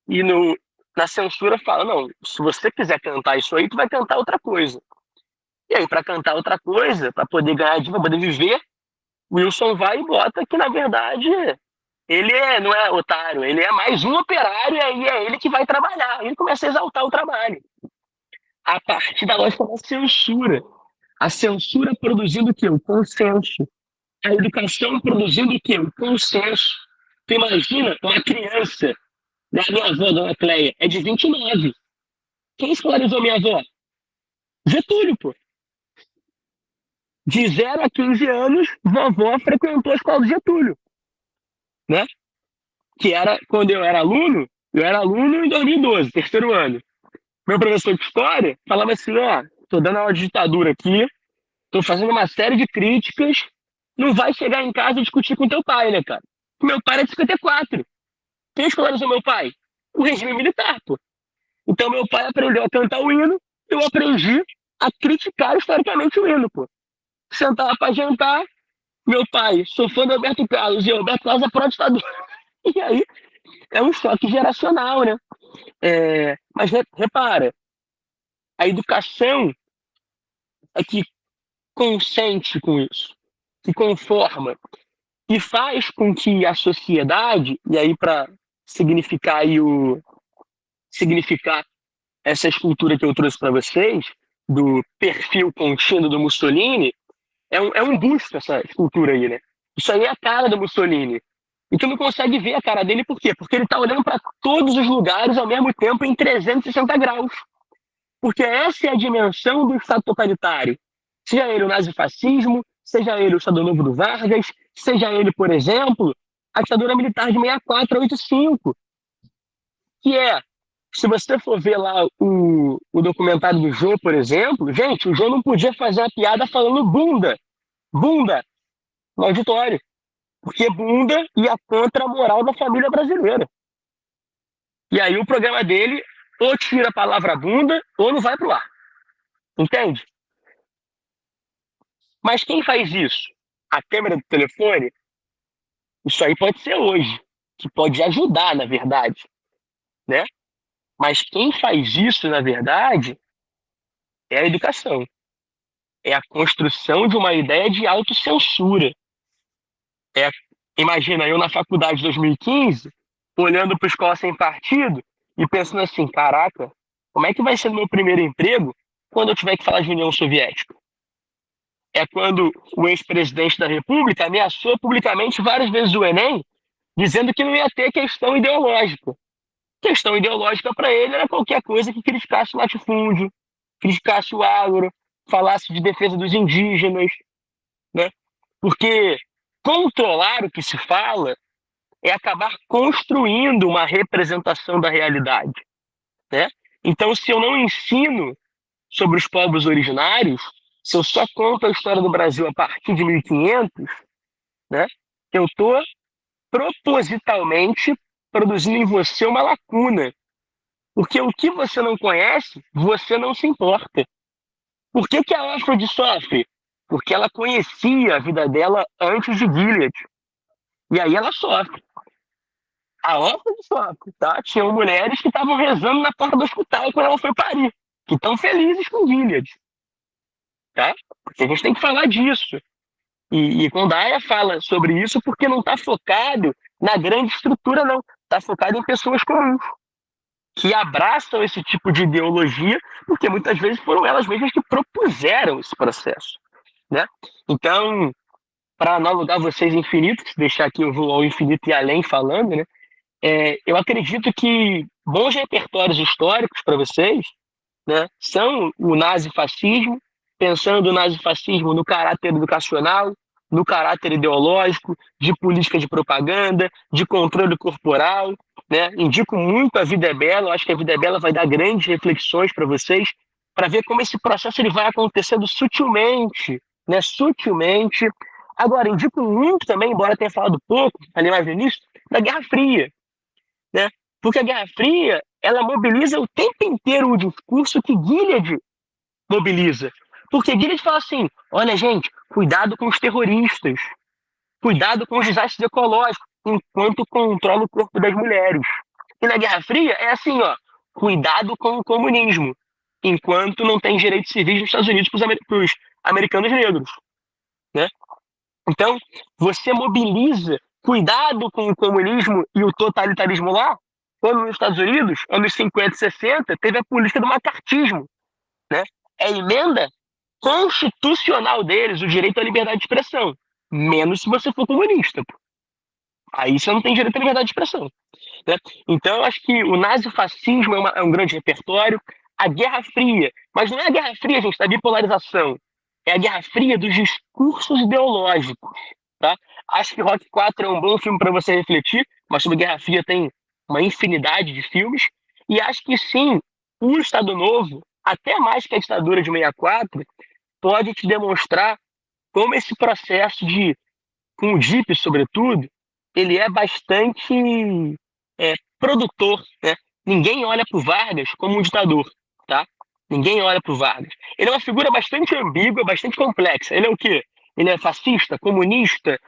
E na censura fala, não, se você quiser cantar isso aí, tu vai cantar outra coisa. E aí, para cantar outra coisa, para poder ganhar dinheiro, para poder viver, o Wilson vai e bota que, na verdade, não é otário, ele é mais um operário e aí é ele que vai trabalhar. Ele começa a exaltar o trabalho. A partir da lógica da censura. A censura produzindo o quê? O consenso. A educação produzindo o quê? O consenso. Tu imagina uma criança, da minha avó, Dona Cleia, é de 29. Quem escolarizou minha avó? Getúlio, pô. De 0 a 15 anos, vovó frequentou a escola do Getúlio, né? Que era quando eu era aluno em 2012, terceiro ano. Meu professor de história falava assim, ó, tô dando aula de ditadura aqui, tô fazendo uma série de críticas, não vai chegar em casa e discutir com teu pai, né, cara? Meu pai é de 54. Quem escolarizou meu pai? O regime militar, pô. Então meu pai aprendeu a cantar o hino, eu aprendi a criticar historicamente o hino, pô. Sentava pra jantar, meu pai, sou fã do Roberto Carlos, e o Roberto Carlos é pró-ditadura. E aí é um choque geracional, né? Mas repara, a educação é que consente com isso, que conforma, e faz com que a sociedade, e aí para significar aí significar essa escultura que eu trouxe para vocês, do perfil contínuo do Mussolini, é um busto essa escultura aí, né? Isso aí é a cara do Mussolini. E tu não consegue ver a cara dele por quê? Porque ele está olhando para todos os lugares ao mesmo tempo em 360 graus. Porque essa é a dimensão do Estado totalitário. Seja ele o nazifascismo, seja ele o Estado Novo do Vargas, seja ele, por exemplo, a ditadura militar de 64 a 85, que é, se você for ver lá o documentário do Jô, por exemplo, gente, o Jô não podia fazer uma piada falando bunda, no auditório, porque bunda ia contra a moral da família brasileira. E aí o programa dele ou tira a palavra bunda ou não vai pro ar. Entende? Mas quem faz isso? A câmera do telefone? Isso aí pode ser hoje, que pode ajudar, na verdade, né? Mas quem faz isso, na verdade, é a educação. É a construção de uma ideia de autocensura. Imagina, eu na faculdade de 2015, olhando para a escola sem partido e pensando assim, caraca, como é que vai ser o meu primeiro emprego quando eu tiver que falar de União Soviética? É quando o ex-presidente da República ameaçou publicamente várias vezes o Enem, dizendo que não ia ter questão ideológica. Questão ideológica para ele era qualquer coisa que criticasse o latifúndio, criticasse o agro, falasse de defesa dos indígenas, né? Porque controlar o que se fala é acabar construindo uma representação da realidade, né? Então, se eu não ensino sobre os povos originários, se eu só conto a história do Brasil a partir de 1500, né? Eu estou propositalmente produzindo em você uma lacuna, porque o que você não conhece, você não se importa. Por que que a Afrod sofre? Porque ela conhecia a vida dela antes de Gilead. E aí ela sofre. A Afrod sofre, tá? Tinham mulheres que estavam rezando na porta do hospital quando ela foi parir, que estão felizes com Gilead, tá? Porque a gente tem que falar disso. E quando a Aya fala sobre isso, porque não está focado na grande estrutura, não. Está focado em pessoas comuns, que abraçam esse tipo de ideologia, porque muitas vezes foram elas mesmas que propuseram esse processo, né? Então, para não alugar vocês infinitos, deixar aqui eu vou ao infinito e além falando, né? Eu acredito que bons repertórios históricos para vocês, né, são o nazifascismo, pensando o nazifascismo no caráter educacional, no caráter ideológico, de política de propaganda, de controle corporal, né? Indico muito A Vida é Bela, eu acho que A Vida é Bela vai dar grandes reflexões para vocês, para ver como esse processo ele vai acontecendo sutilmente, né? Sutilmente. Agora, indico muito também, embora tenha falado pouco ali mais no início, da Guerra Fria, né? Porque a Guerra Fria ela mobiliza o tempo inteiro o discurso que Gilead mobiliza. Porque Gilead fala assim, olha gente, cuidado com os terroristas, cuidado com os desastres ecológicos, enquanto controla o corpo das mulheres. E na Guerra Fria é assim, ó, cuidado com o comunismo, enquanto não tem direitos civis nos Estados Unidos para os americanos negros, né? Então, você mobiliza cuidado com o comunismo e o totalitarismo lá, quando nos Estados Unidos, anos 50 e 60, teve a política do macartismo, né? É a emenda constitucional deles, o direito à liberdade de expressão, menos se você for comunista. Pô. Aí você não tem direito à liberdade de expressão. Né? Então, eu acho que o nazifascismo é um grande repertório, a Guerra Fria, mas não é a Guerra Fria, gente, da bipolarização, é a Guerra Fria dos discursos ideológicos. Tá? Acho que Rock 4 é um bom filme para você refletir, mas sobre Guerra Fria tem uma infinidade de filmes, e acho que sim, o Estado Novo, até mais que a ditadura de 64, pode te demonstrar como esse processo de, com o DIP sobretudo, ele é bastante produtor, né? Ninguém olha para o Vargas como um ditador, tá? Ninguém olha para o Vargas. Ele é uma figura bastante ambígua, bastante complexa. Ele é o quê? Ele é fascista, comunista.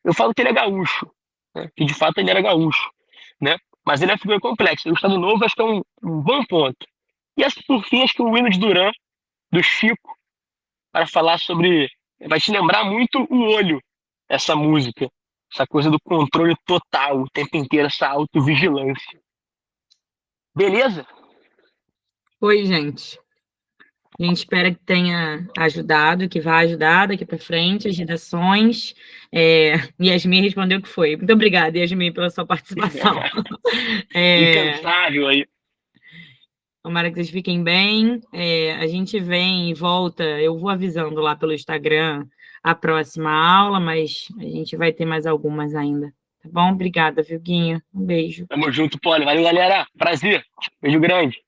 Eu falo que ele é gaúcho, né? Que de fato ele era gaúcho, né? Mas ele é uma figura complexa. O Estado Novo acho que é um bom ponto. E por fim, acho que o hino de Duran, do Chico, para falar sobre. Vai te lembrar muito o olho, essa música. Essa coisa do controle total, o tempo inteiro, essa autovigilância. Beleza? Oi, gente. A gente espera que tenha ajudado, que vá ajudar daqui para frente as redações. Yasmin respondeu que foi. Muito obrigada, Yasmin, pela sua participação. Incansável aí. Tomara que vocês fiquem bem. A gente vem e volta. Eu vou avisando lá pelo Instagram a próxima aula, mas a gente vai ter mais algumas ainda. Tá bom? Obrigada, viu, Guinha? Um beijo. Tamo junto, Poli. Valeu, galera. Prazer. Beijo grande.